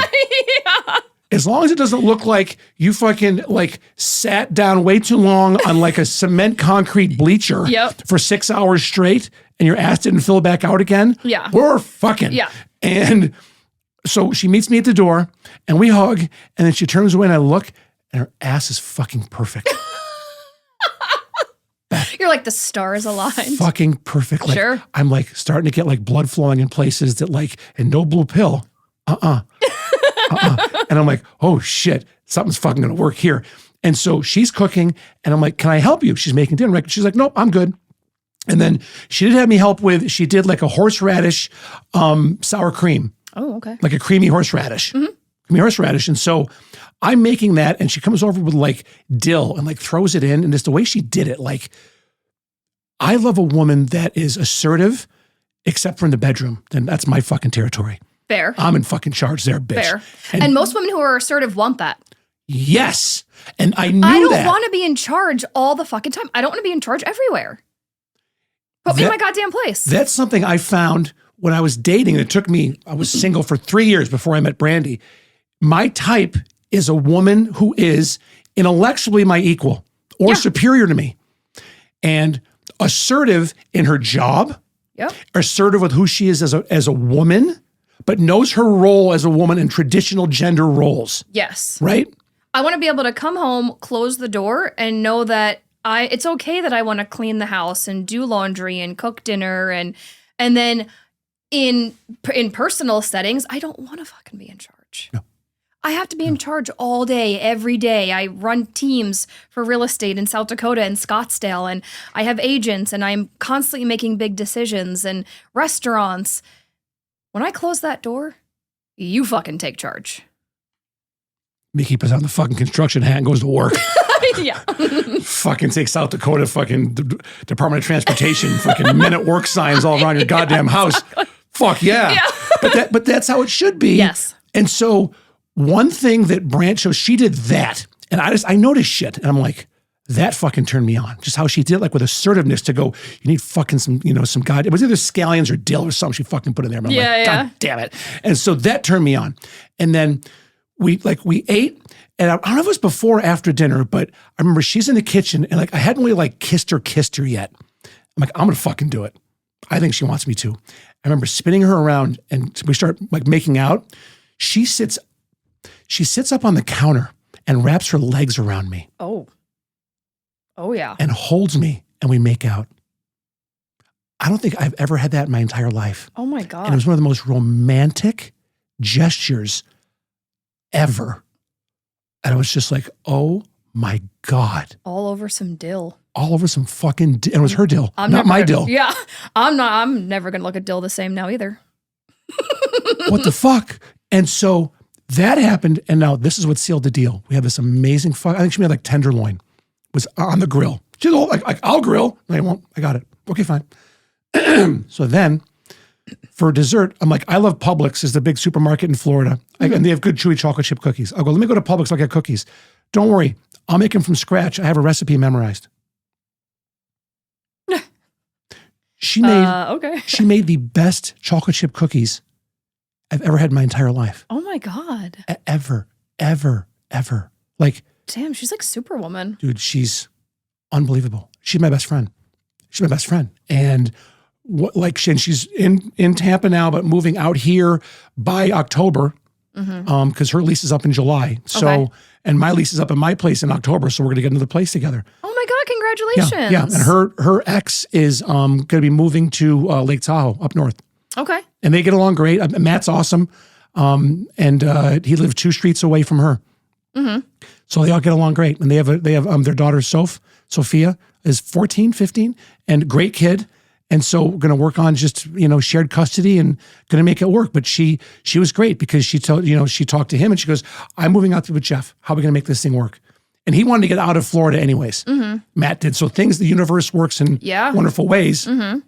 As long as it doesn't look like you fucking like sat down way too long on like a cement concrete bleacher for 6 hours straight and your ass didn't fill back out again. Yeah. We're fucking. Yeah. And so she meets me at the door and we hug and then she turns away and I look and her ass is fucking perfect. You're like, the stars aligned. Fucking perfect. Like, Sure. I'm like starting to get like blood flowing in places that like, and no blue pill. And I'm like, oh shit, something's fucking gonna work here. And so she's cooking and I'm like, can I help you? She's making dinner. She's like, nope, I'm good. And then she did have me help with, she did like a horseradish sour cream. Oh, okay. Like a creamy horseradish. Creamy horseradish. And so I'm making that and she comes over with like dill and like throws it in. And just the way she did it, like, I love a woman that is assertive, except for in the bedroom. Then that's my fucking territory. Fair. I'm in fucking charge there, bitch. Fair. And most women who are assertive want that. Yes. And I knew I don't that. want to be in charge all the fucking time. I don't want to be in charge everywhere. Put me in my goddamn place. That's something I found when I was dating. It took me, I was single for 3 years before I met Brandy. My type is a woman who is intellectually my equal or superior to me. And assertive in her job, assertive with who she is as a woman, but knows her role as a woman in traditional gender roles. Yes. Right? I want to be able to come home, close the door, and know that it's okay that I want to clean the house and do laundry and cook dinner and then in personal settings, I don't want to fucking be in charge. No. I have to be in charge all day, every day. I run teams for real estate in South Dakota and Scottsdale, and I have agents, and I'm constantly making big decisions and restaurants. When I close that door, you fucking take charge. Mickey puts on the fucking construction hat and goes to work. Yeah. Fucking take South Dakota fucking Department of Transportation fucking minute work signs all around your goddamn house. Fuck yeah. But that's how it should be. Yes. And so one thing that Brant shows, she did that. And I noticed shit. And I'm like, that fucking turned me on. Just how she did, like with assertiveness to go, you need fucking some, some it was either scallions or dill or something she fucking put in there. But I'm like, God damn it. And so that turned me on. And then we ate, and I don't know if it was before or after dinner, but I remember she's in the kitchen and like I hadn't really like kissed her yet. I'm like, I'm gonna fucking do it. I think she wants me to. I remember spinning her around and we start like making out. She sits up on the counter and wraps her legs around me. Oh yeah. And holds me and we make out. I don't think I've ever had that in my entire life. Oh my God. And it was one of the most romantic gestures ever. And I was just like, oh my God. All over some dill. All over some fucking dill. And it was her dill, not my dill. Yeah. I'm never going to look at dill the same now either. What the fuck? And so that happened. And now this is what sealed the deal. We have this amazing I think she made like tenderloin. Was on the grill. She's all like, I'll grill. I won't. I got it. Okay, fine. So then for dessert, I'm like, I love Publix. Is the big supermarket in Florida. And they have good chewy chocolate chip cookies. I'll go, let me go to Publix. I'll get cookies. Don't worry. I'll make them from scratch. I have a recipe memorized. She made the best chocolate chip cookies I've ever had in my entire life. Oh my God. Ever. Like, damn, she's like Superwoman. Dude, she's unbelievable. She's my best friend. And she's in Tampa now, but moving out here by October, because her lease is up in July. So, And my lease is up in my place in October, so we're going to get another place together. Oh my God, congratulations. Yeah. And her ex is going to be moving to Lake Tahoe up north. Okay. And they get along great. Matt's awesome. And he lived 2 streets away from her. Mm-hmm. So they all get along great. And they have their daughter, Sophia, is 14, 15, and great kid. And so we're going to work on just, shared custody and going to make it work. But she was great because she talked to him and she goes, I'm moving out with Jeff. How are we going to make this thing work? And he wanted to get out of Florida anyways. Mm-hmm. Matt did. So the universe works in wonderful ways. Mm-hmm.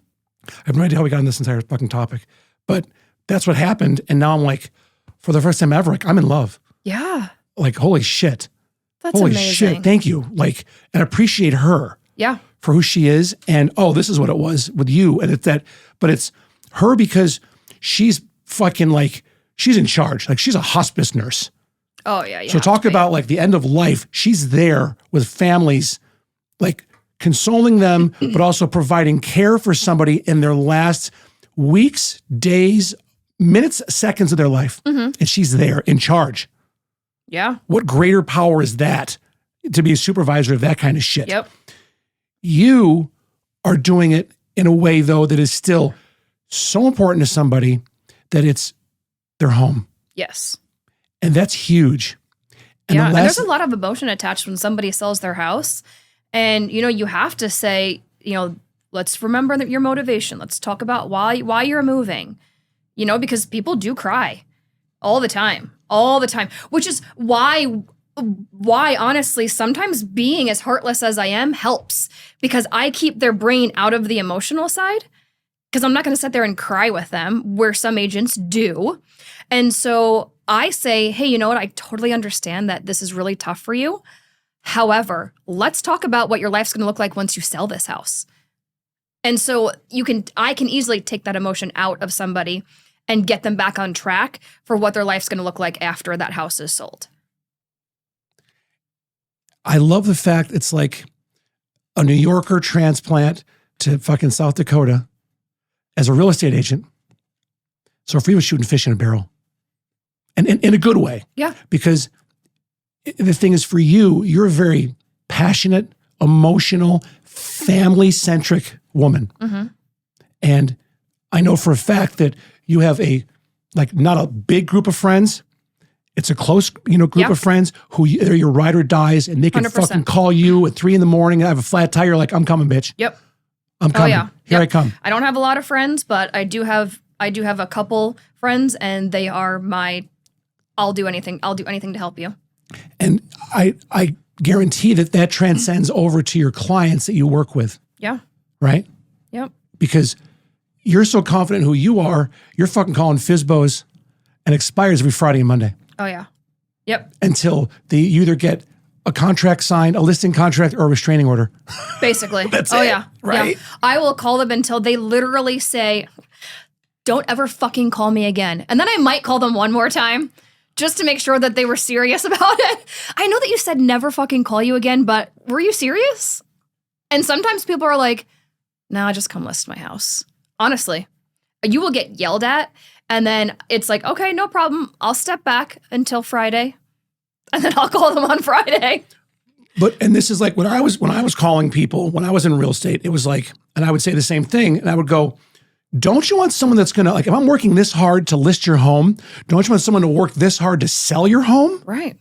I have no idea how we got on this entire fucking topic, but that's what happened. And now I'm like, for the first time ever, like, I'm in love. Yeah. Like, holy shit. That's holy amazing. Shit. Thank you. Like, and appreciate her. Yeah. For who she is. And this is what it was with you. And but it's her because she's fucking like, she's in charge. Like, she's a hospice nurse. Oh yeah. So talk about like the end of life. She's there with families, like consoling them, but also providing care for somebody in their last weeks, days, minutes, seconds of their life. Mm-hmm. And she's there in charge. Yeah. What greater power is that to be a supervisor of that kind of shit? Yep. You are doing it in a way, though, that is still so important to somebody that it's their home. Yes. And that's huge. And and there's a lot of emotion attached when somebody sells their house. And, you have to say, let's remember that your motivation. Let's talk about why you're moving, because people do cry all the time, which is why honestly, sometimes being as heartless as I am helps, because I keep their brain out of the emotional side, because I'm not going to sit there and cry with them where some agents do. And so I say, hey, you know what? I totally understand that this is really tough for you. However, let's talk about what your life's going to look like once you sell this house. And so I can easily take that emotion out of somebody and get them back on track for what their life's going to look like after that house is sold. I love the fact it's like a New Yorker transplant to fucking South Dakota as a real estate agent. So for you, was shooting fish in a barrel. And in a good way. Yeah. Because the thing is, for you, you're a very passionate, emotional, family-centric woman. Mm-hmm. And I know for a fact that you have not a big group of friends. It's a close, group of friends who they're your ride or dies, and they can 100%. Fucking call you at 3 a.m. and I have a flat tire. Like, I'm coming, bitch. Yep. I'm coming. Oh, yeah. Here I come. I don't have a lot of friends, but I do have a couple friends, and they are I'll do anything to help you. And I guarantee that transcends over to your clients that you work with. Yeah. Right? Yep. Because you're so confident who you are, you're fucking calling FSBOs and expires every Friday and Monday. Oh, yeah. Yep. Until you either get a contract signed, a listing contract, or a restraining order. Basically. That's it. Yeah. Right? Yeah. I will call them until they literally say, don't ever fucking call me again. And then I might call them one more time just to make sure that they were serious about it. I know that you said never fucking call you again, but were you serious? And sometimes people are like, nah, just come list my house. Honestly, you will get yelled at. And then it's like, okay, no problem. I'll step back until Friday, and then I'll call them on Friday. And this is like when I was calling people, when I was in real estate, it was like, and I would say the same thing, and I would go, don't you want someone that's going to, like, if I'm working this hard to list your home, don't you want someone to work this hard to sell your home? Right.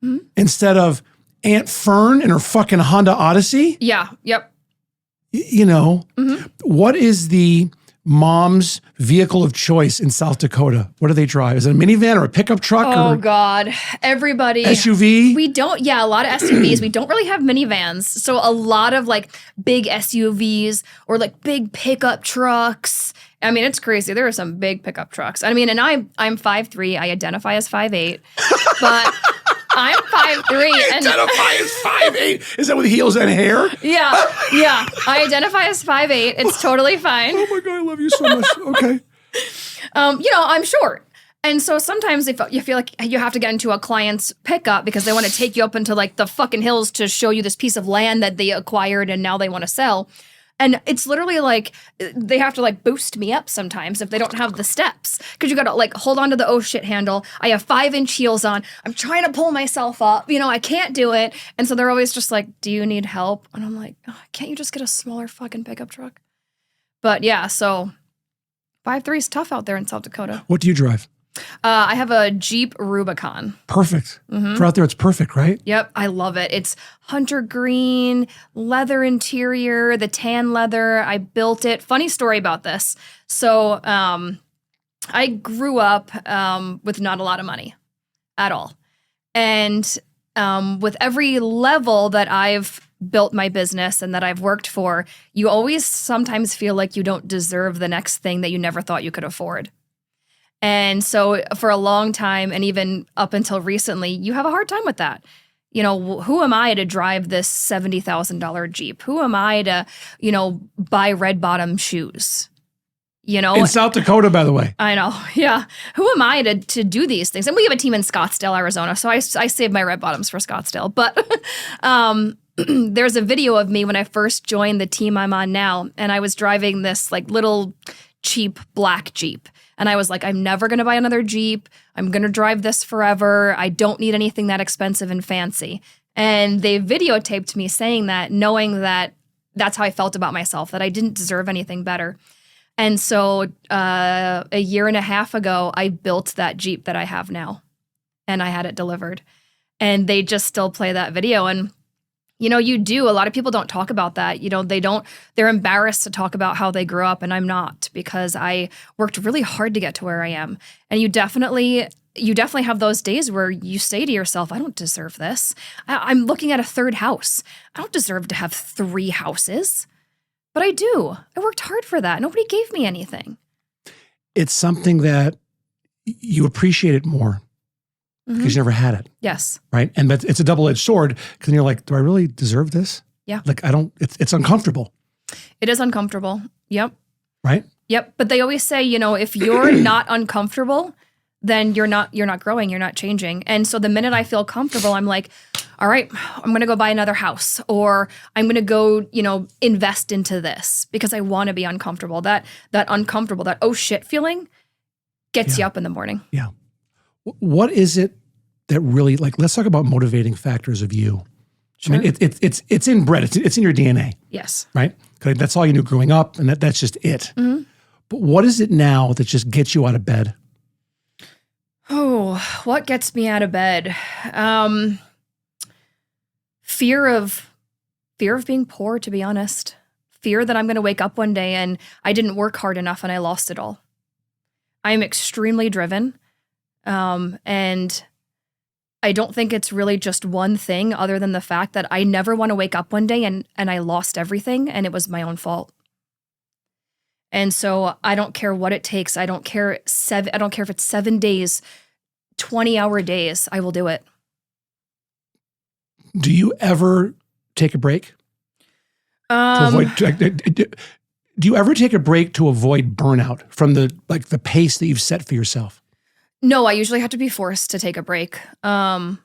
Mm-hmm. Instead of Aunt Fern and her fucking Honda Odyssey? Yeah. Yep. Mm-hmm. What is the mom's vehicle of choice in South Dakota? What do they drive? Is it a minivan or a pickup truck? Oh, God. Everybody. SUV? A lot of SUVs. We don't really have minivans. So a lot of like big SUVs or like big pickup trucks. I mean, it's crazy. There are some big pickup trucks. I mean, and I'm 5'3". I identify as 5'8", but I'm 5'3". I identify as 5'8". Is that with heels and hair? Yeah. I identify as 5'8". It's totally fine. Oh my God, I love you so much. Okay. I'm short. And so sometimes if you feel like you have to get into a client's pickup because they want to take you up into like the fucking hills to show you this piece of land that they acquired and now they want to sell, And it's literally like they have to like boost me up sometimes if they don't have the steps. Because you got to like hold on to the oh shit handle. I have 5-inch heels on. I'm trying to pull myself up. You know, I can't do it. And so they're always just like, do you need help? And I'm like, oh, can't you just get a smaller fucking pickup truck? But yeah, so 5'3" is tough out there in South Dakota. What do you drive? I have a Jeep Rubicon. Perfect. For out there, it's perfect, right? Yep, I love it. It's hunter green, leather interior, the tan leather. I built it. Funny story about this. So I grew up with not a lot of money at all. And with every level that I've built my business and that I've worked for, you always sometimes feel like you don't deserve the next thing that you never thought you could afford. And so for a long time, and even up until recently, you have a hard time with that. You know, who am I to drive this $70,000 Jeep? Who am I to, you know, buy red bottom shoes? You know, in South Dakota, by the way. I know. Yeah. Who am I to do these things? And we have a team in Scottsdale, Arizona. So I saved my red bottoms for Scottsdale. But there's a video of me when I first joined the team I'm on now. And I was driving this like little cheap black Jeep. And I was like, I'm never going to buy another Jeep. I'm going to drive this forever. I don't need anything that expensive and fancy. And they videotaped me saying that, knowing that that's how I felt about myself, that I didn't deserve anything better. And so a year and a half ago, I built that Jeep that I have now. And I had it delivered. And they just still play that video. And you know, you do. A lot of people don't talk about that. You know, they're embarrassed to talk about how they grew up, and I'm not, because I worked really hard to get to where I am. And you definitely have those days where you say to yourself, I don't deserve this. I'm looking at a third house. I don't deserve to have 3 houses, but I do. I worked hard for that. Nobody gave me anything. It's something that you appreciate it more. Because you never had it. Yes. Right? And it's a double-edged sword, because you're like, do I really deserve this? Yeah. Like, it's uncomfortable. It is uncomfortable. Yep. Right? Yep. But they always say, you know, if you're not uncomfortable, then you're not growing, you're not changing. And so the minute I feel comfortable, I'm like, all right, I'm going to go buy another house, or I'm going to go, you know, invest into this because I want to be uncomfortable. That uncomfortable, that oh shit feeling gets you up in the morning. Yeah. What is it that really, like, let's talk about motivating factors of you. Sure. I mean, it's inbred. It's in your DNA. Yes. Right? 'Cause that's all you knew growing up, and that's just it. Mm-hmm. But what is it now that just gets you out of bed? Oh, what gets me out of bed? Fear of being poor, to be honest. Fear that I'm going to wake up one day and I didn't work hard enough and I lost it all. I am extremely driven. And I don't think it's really just one thing, other than the fact that I never want to wake up one day and I lost everything and it was my own fault. And so I don't care what it takes. I don't care if it's 7 days, 20-hour days, I will do it. Do you ever take a break? Do you ever take a break to avoid burnout from the pace that you've set for yourself? No, I usually have to be forced to take a break. I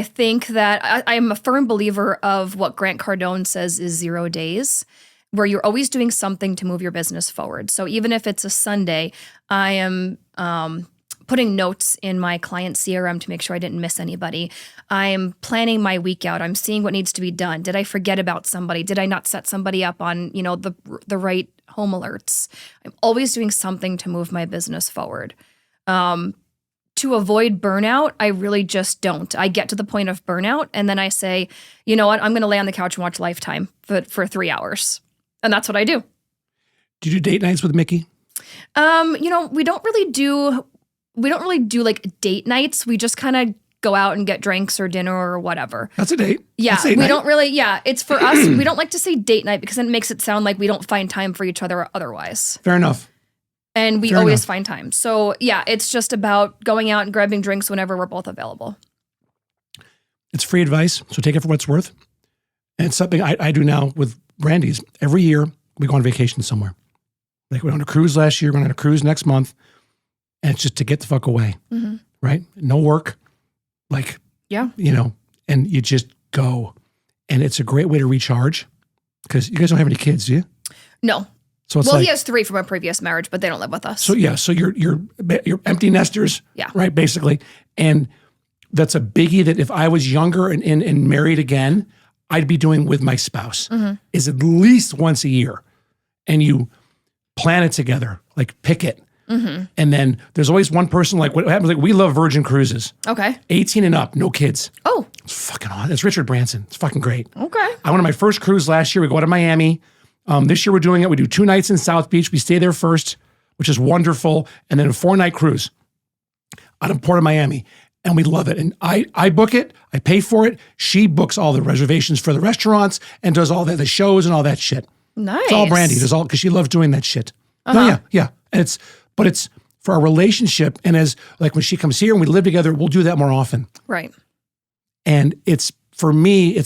think that I'm a firm believer of what Grant Cardone says is 0 days, where you're always doing something to move your business forward. So even if it's a Sunday, I am putting notes in my client CRM to make sure I didn't miss anybody. I'm planning my week out. I'm seeing what needs to be done. Did I forget about somebody? Did I not set somebody up on, you know, the right home alerts? I'm always doing something to move my business forward. To avoid burnout, I really just don't. I get to the point of burnout and then I say, you know what, I'm going to lay on the couch and watch Lifetime for 3 hours. And that's what I do. Do you do date nights with Mickey? You know, we don't really do like date nights. We just kind of go out and get drinks or dinner or whatever. That's a date. Yeah, That's date we night. don't really, it's for us. We don't like to say date night because it makes it sound like we don't find time for each other otherwise. Fair enough. And we always find time. So yeah, it's just about going out and grabbing drinks whenever we're both available. It's free advice, so take it for what it's worth. And it's something I do now with Brandy's. Every year, we go on vacation somewhere. Like we went on a cruise last year, we're going on a cruise next month. And it's just to get the fuck away, right? No work, you know, and you just go. And it's a great way to recharge. Because you guys don't have any kids, do you? No. So it's Well, like, he has 3 from a previous marriage, but they don't live with us. so yeah, so you're empty nesters, Yeah. right? Basically, and that's a biggie that if I was younger and married again, I'd be doing with my spouse is at least once a year, and you plan it together, like pick it, and then there's always one person. Like what happens? Like we love Virgin Cruises, Okay. 18 and up, no kids. Oh, It's fucking awesome. It's Richard Branson. It's fucking great. okay. I went on my first cruise last year. We go to Miami. This year we're doing it. We do 2 nights in South Beach. We stay there first, which is wonderful, and then a 4-night cruise out of Port of Miami. And we love it. And I book it. I pay for it. She books all the reservations for the restaurants and does all the shows and all that shit. Nice. It's all Brandy. There's all because she loves doing that shit. No, yeah. And it's for our relationship. And as like when she comes here and we live together, we'll do that more often. Right. And it's for me,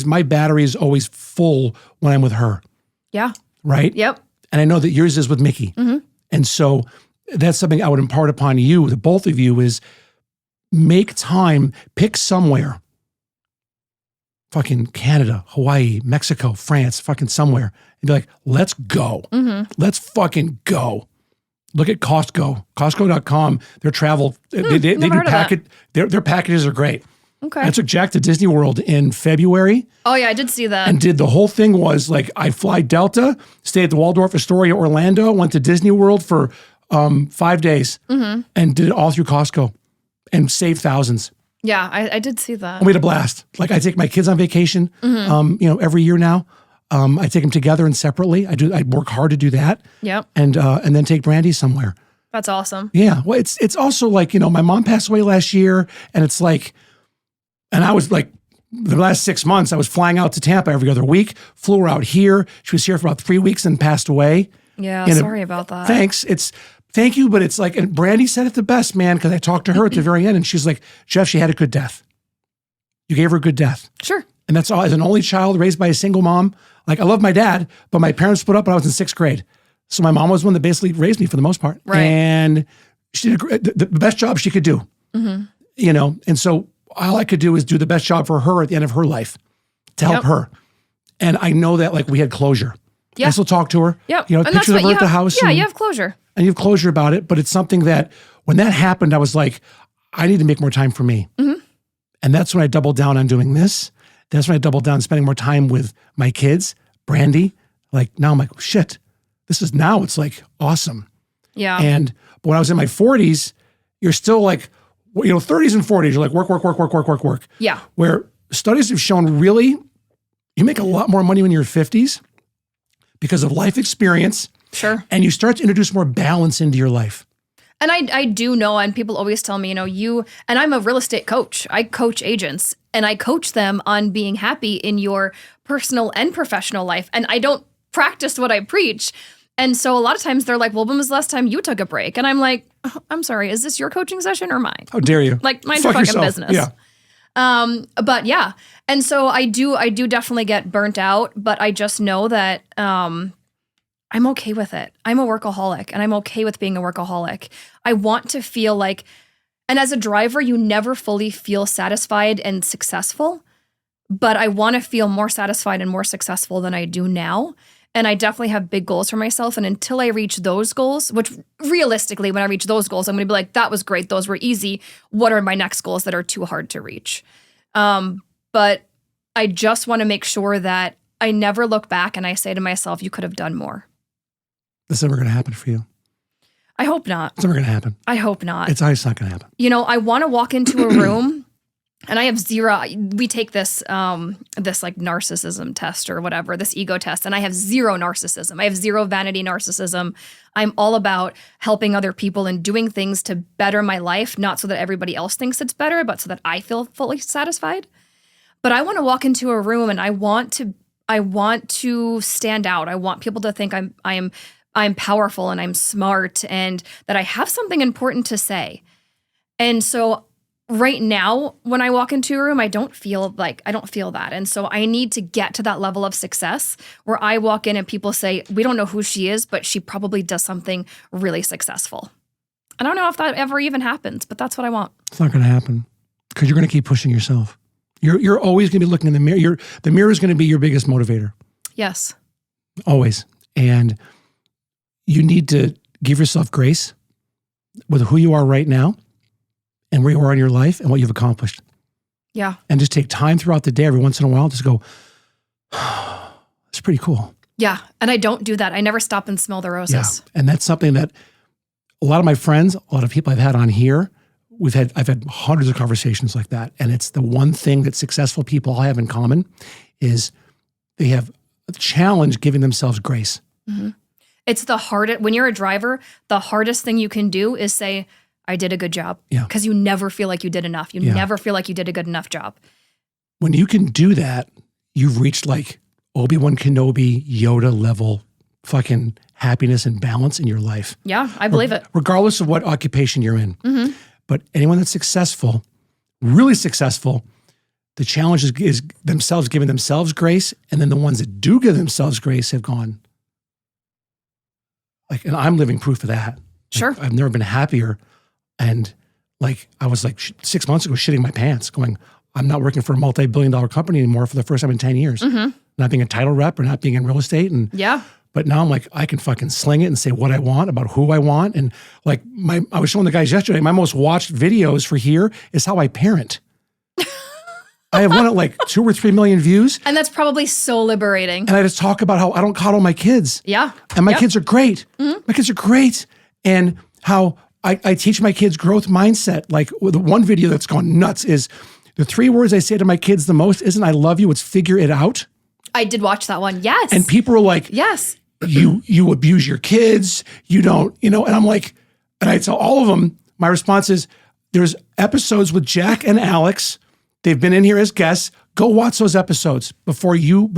my battery is always full when I'm with her. Yeah. Right? Yep. And I know that yours is with Mickey. And so that's something I would impart upon you, the both of you, is make time, pick somewhere. Fucking Canada, Hawaii, Mexico, France, fucking somewhere. And be like, let's go. Let's fucking go. Look at Costco, Costco.com. Their travel, they do package. Their packages are great. Okay. I took Jack to Disney World in February. Oh, yeah, I did see that. And did the whole thing was like I fly Delta, stayed at the Waldorf Astoria, Orlando, went to Disney World for 5 days and did it all through Costco and saved thousands. Yeah, I did see that. And we had a blast. Like I take my kids on vacation, every year now. I take them together and separately. I work hard to do that. Yep. And then take Brandy somewhere. That's awesome. Yeah. Well, it's also like, my mom passed away last year, and it's like, and I was like, the last 6 months, I was flying out to Tampa every other week, flew her out here. She was here for about 3 weeks and passed away. Yeah, sorry about that. Thanks. Thank you, but it's like, and Brandy said it the best, man, because I talked to her at the very end, and she's like, Jeff, she had a good death. You gave her a good death. Sure. And that's all. As an only child raised by a single mom, like I love my dad, but my parents split up when I was in 6th grade. So my mom was one that basically raised me for the most part. Right. And she did the best job she could do, and so all I could do is do the best job for her at the end of her life to help her. And I know that like we had closure. Yeah. I still talk to her. Yep. Pictures of her at the house. Yeah, you have closure. And you have closure about it. But it's something that when that happened, I was like, I need to make more time for me. And that's when I doubled down on doing this. That's when I doubled down spending more time with my kids, Brandy. Like now I'm like, oh, shit, it's like awesome. Yeah. But when I was in my 40s, you're still like, 30s and 40s, you're like work. Yeah. Where studies have shown really, you make a lot more money when you're 50s because of life experience. Sure. And you start to introduce more balance into your life. And I do know, and people always tell me, and I'm a real estate coach. I coach agents, and I coach them on being happy in your personal and professional life. And I don't practice what I preach. And so a lot of times they're like, well, when was the last time you took a break? And I'm like, oh, I'm sorry, is this your coaching session or mine? How dare you? Like, mind Fuck your fucking yourself. business. Yeah. But yeah. And so I do definitely get burnt out, but I just know that I'm okay with it. I'm a workaholic, and I'm okay with being a workaholic. I want to feel like, and as a driver, you never fully feel satisfied and successful, but I want to feel more satisfied and more successful than I do now. And I definitely have big goals for myself. And until I reach those goals, which realistically, when I reach those goals, I'm going to be like, that was great. Those were easy. What are my next goals that are too hard to reach? But I just want to make sure that I never look back and I say to myself, you could have done more. That's never going to happen for you. I hope not. It's never going to happen. I hope not. It's always not going to happen. I want to walk into a room and I have zero, we take this like narcissism test or whatever, this ego test, and I have zero narcissism. I have zero vanity narcissism. I'm all about helping other people and doing things to better my life, not so that everybody else thinks it's better, but so that I feel fully satisfied. But I want to walk into a room and I want to stand out. I want people to think I'm powerful and I'm smart and that I have something important to say. And so right now, when I walk into a room, I don't feel that. And so I need to get to that level of success where I walk in and people say, we don't know who she is, but she probably does something really successful. I don't know if that ever even happens, but that's what I want. It's not going to happen because you're going to keep pushing yourself. You're always going to be looking in the mirror. The mirror is going to be your biggest motivator. Yes. Always. And you need to give yourself grace with who you are right now and where you are in your life and what you've accomplished. Yeah. And just take time throughout the day, every once in a while, just go, it's pretty cool. Yeah. And I don't do that. I never stop and smell the roses. Yeah. And that's something that a lot of my friends, a lot of people I've had on here, I've had hundreds of conversations like that. And it's the one thing that successful people all have in common is they have a challenge giving themselves grace. Mm-hmm. It's the hardest, when you're a driver, the hardest thing you can do is say, I did a good job. Yeah. Because you never feel like you did enough. You never feel like you did a good enough job. When you can do that, you've reached like Obi-Wan Kenobi, Yoda level fucking happiness and balance in your life. Yeah, I believe it. Regardless of what occupation you're in. Mm-hmm. But anyone that's successful, really successful, the challenge is themselves giving themselves grace. And then the ones that do give themselves grace have gone, like, and I'm living proof of that. Sure. Like, I've never been happier. And like, I was like 6 months ago shitting my pants going, I'm not working for a multi-billion-dollar company anymore for the first time in 10 years. Mm-hmm. Not being a title rep or not being in real estate. And yeah. But now I'm like, I can fucking sling it and say what I want about who I want. And like I was showing the guys yesterday, my most watched videos for here is how I parent. I have one at like 2 or 3 million views. And that's probably so liberating. And I just talk about how I don't coddle my kids. Yeah. And my kids are great. Mm-hmm. My kids are great. And how I teach my kids growth mindset. Like the one video that's gone nuts is the 3 words I say to my kids the most isn't I love you, it's figure it out. I did watch that one. Yes. And people are like, yes. You abuse your kids, you don't, and I'm like, and I tell all of them, my response is, there's episodes with Jack and Alex. They've been in here as guests. Go watch those episodes before you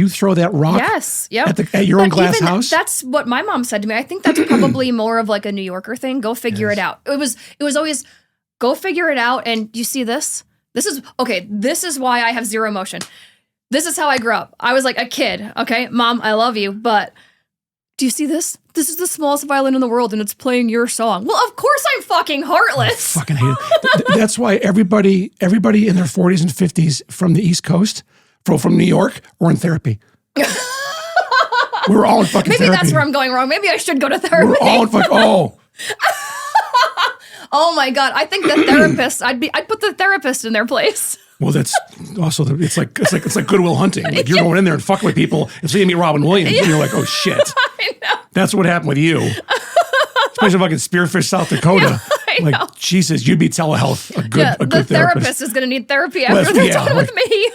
throw that rock at your own glass house. That's what my mom said to me. I think that's probably more of like a New Yorker thing. Go figure it out. It was always go figure it out. And you see this? This is why I have zero emotion. This is how I grew up. I was like a kid. Okay, Mom, I love you, but do you see this? This is the smallest violin in the world and it's playing your song. Well, of course I'm fucking heartless. I fucking hate it. That's why everybody in their 40s and 50s from the East Coast, from New York, were in therapy. We were all in fucking therapy. Maybe that's where I'm going wrong. Maybe I should go to therapy. We're all in fucking, Oh my God. I think the therapist, I'd put the therapist in their place. Well, that's also it's like Goodwill Hunting. Like you're going in there and fucking with people, and so you meet Robin Williams, and you're like, oh shit, I know. That's what happened with you. Especially fucking Spearfish, South Dakota. I know. Jesus, you'd be telehealth a good the therapist is going to need therapy after they're done with me.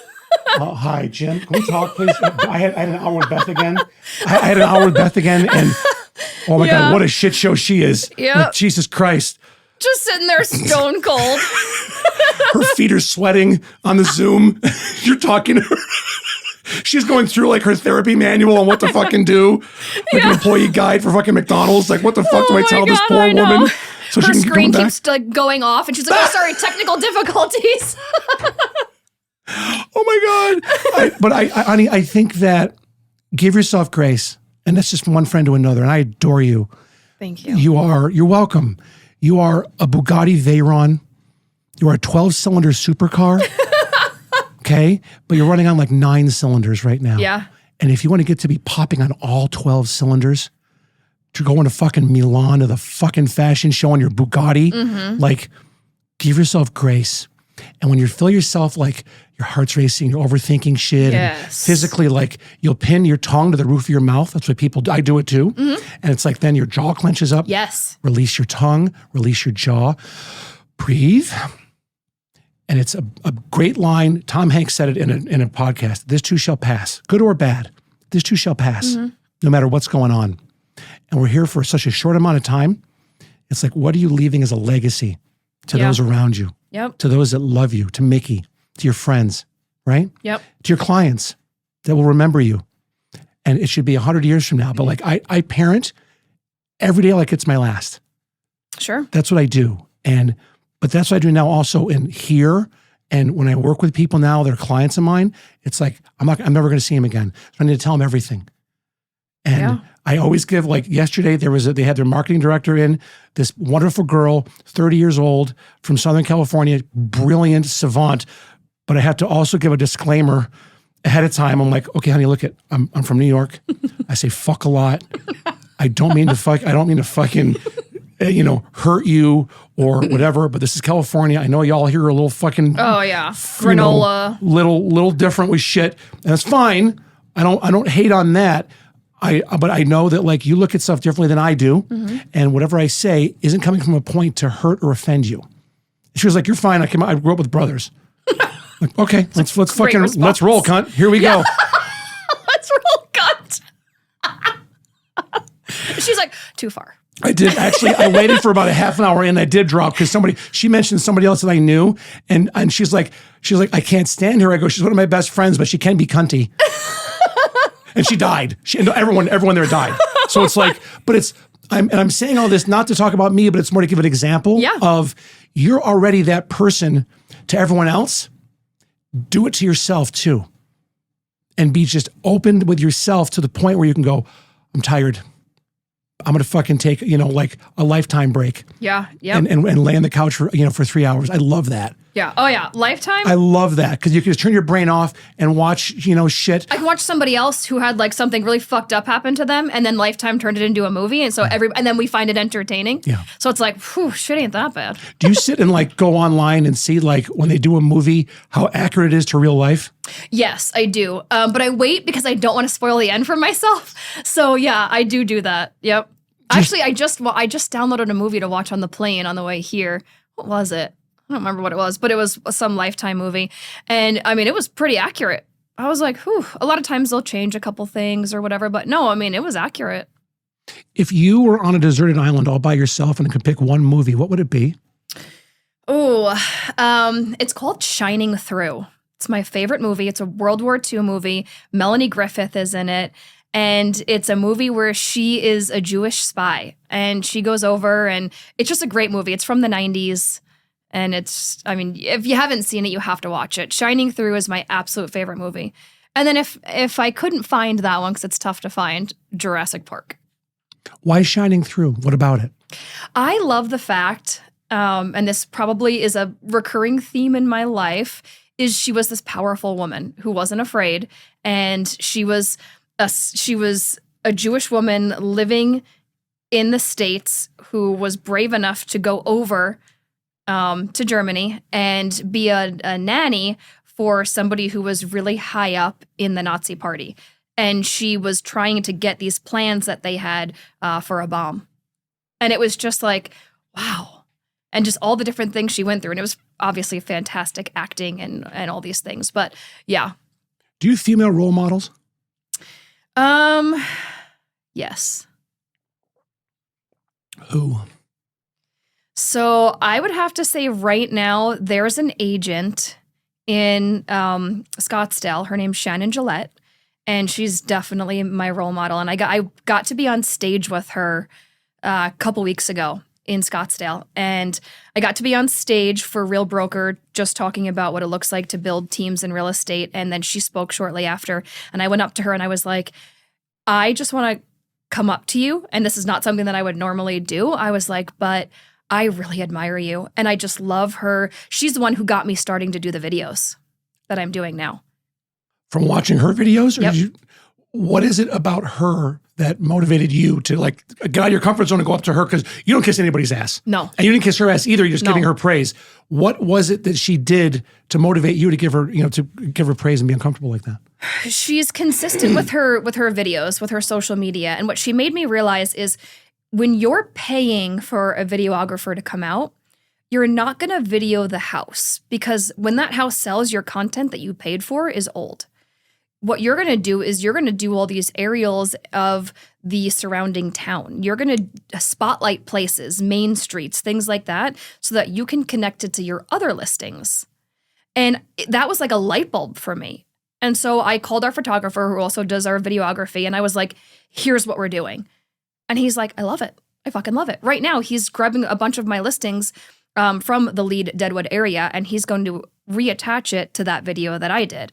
Hi, Jim. Can we talk, please? I had an hour with Beth again. I had an hour with Beth again, and oh my God, what a shit show she is. Yeah. Like, Jesus Christ. Just sitting there stone cold. Her feet are sweating on the Zoom. You're talking to her. She's going through like her therapy manual on what to fucking do. Like an employee guide for fucking McDonald's. Like, what the fuck do I tell this poor woman? So her screen keeps like going off and she's like, oh, sorry, technical difficulties. Oh my God. Honey, I think that give yourself grace. And that's just from one friend to another. And I adore you. Thank you. You're welcome. You are a Bugatti Veyron. You are a 12-cylinder supercar. Okay? But you're running on like 9 cylinders right now. Yeah. And if you want to get to be popping on all 12 cylinders, to go into fucking Milan to the fucking fashion show on your Bugatti, like, give yourself grace. And when you feel yourself like your heart's racing, you're overthinking shit, and physically, like, you'll pin your tongue to the roof of your mouth. That's what people do. I do it too. And it's like then your jaw clenches up. Yes. Release your tongue, release your jaw, breathe. And it's a great line. Tom Hanks said it in a podcast. This too shall pass, good or bad. This too shall pass, no matter what's going on. And we're here for such a short amount of time. It's like, what are you leaving as a legacy to those around you? Yep. To those that love you, to Mickey, to your friends, right? Yep. To your clients that will remember you. And it should be 100 years from now. But like I parent every day like it's my last. Sure. That's what I do. But that's what I do now also in here. And when I work with people now, they're clients of mine, it's like, I'm never going to see them again. So I need to tell them everything. And I always give, like yesterday, they had their marketing director in, this wonderful girl, 30 years old from Southern California, brilliant savant, but I have to also give a disclaimer ahead of time. I'm like, okay, honey, look I'm from New York. I say fuck a lot. I don't mean to fucking, hurt you or whatever, but this is California. I know y'all here are a little fucking, oh yeah, granola, little different with shit. And that's fine. I don't hate on that. But I know that like you look at stuff differently than I do. And whatever I say isn't coming from a point to hurt or offend you. She was like, you're fine. I grew up with brothers. Like, okay, let's roll, cunt. Here we go. Let's roll, cunt. She's like, too far. I did actually. I waited for about a half an hour and I did drop because she mentioned somebody else that I knew, and she's like, I can't stand her. I go, she's one of my best friends, but she can be cunty. And she died. Everyone there died. So it's like, but I'm saying all this not to talk about me, but it's more to give an example of you're already that person to everyone else. Do it to yourself too, and be just open with yourself to the point where you can go, I'm tired. I'm going to fucking take, like a lifetime break. Yeah. Yeah. And lay on the couch for 3 hours. I love that. Yeah. Oh yeah. Lifetime. I love that because you can just turn your brain off and watch, shit. I can watch somebody else who had like something really fucked up happen to them, and then Lifetime turned it into a movie, and so and then we find it entertaining. Yeah. So it's like, whew, shit ain't that bad. Do you sit and like go online and see like when they do a movie how accurate it is to real life? Yes, I do. But I wait because I don't want to spoil the end for myself. So yeah, I do that. Yep. Actually, I just downloaded a movie to watch on the plane on the way here. What was it? I don't remember what it was, but it was some Lifetime movie. And I mean, it was pretty accurate. I was like, whew, a lot of times they'll change a couple things or whatever, but no, I mean, it was accurate. If you were on a deserted island all by yourself and could pick one movie, what would it be? Oh, it's called Shining Through. It's my favorite movie. It's a World War II movie. Melanie Griffith is in it. And it's a movie where she is a Jewish spy. And she goes over, and it's just a great movie. It's from the 90s. And if you haven't seen it, you have to watch it. Shining Through is my absolute favorite movie. And then if I couldn't find that one, because it's tough to find, Jurassic Park. Why Shining Through? What about it? I love the fact, and this probably is a recurring theme in my life, is she was this powerful woman who wasn't afraid. And she was a Jewish woman living in the States who was brave enough to go over to Germany and be a nanny for somebody who was really high up in the Nazi party. And she was trying to get these plans that they had for a bomb. And it was just like, wow. And just all the different things she went through. And it was obviously fantastic acting and all these things. But yeah. Do you have female role models? Yes. Who? So I would have to say right now, there's an agent in Scottsdale. Her name's Shannon Gillette, and she's definitely my role model. And I got to be on stage with her a couple weeks ago in Scottsdale. And I got to be on stage for Real Broker, just talking about what it looks like to build teams in real estate. And then she spoke shortly after. And I went up to her and I was like, I just want to come up to you. And this is not something that I would normally do. I was like, but I really admire you. And I just love her. She's the one who got me starting to do the videos that I'm doing now. From watching her videos? Or Yep. What is it about her that motivated you to like get out of your comfort zone and go up to her? Because you don't kiss anybody's ass. No. And you didn't kiss her ass either. You're just No. giving her praise. What was it that she did to motivate you to give her praise and be uncomfortable like that? She's consistent with her videos, with her social media. And what she made me realize is when you're paying for a videographer to come out, you're not going to video the house, because when that house sells, your content that you paid for is old. What you're going to do is you're going to do all these aerials of the surrounding town. You're going to spotlight places, main streets, things like that, so that you can connect it to your other listings. And that was like a light bulb for me. And so I called our photographer who also does our videography, and I was like, here's what we're doing. And he's like, I love it. I fucking love it. Right now, he's grabbing a bunch of my listings from the lead Deadwood area, and he's going to reattach it to that video that I did.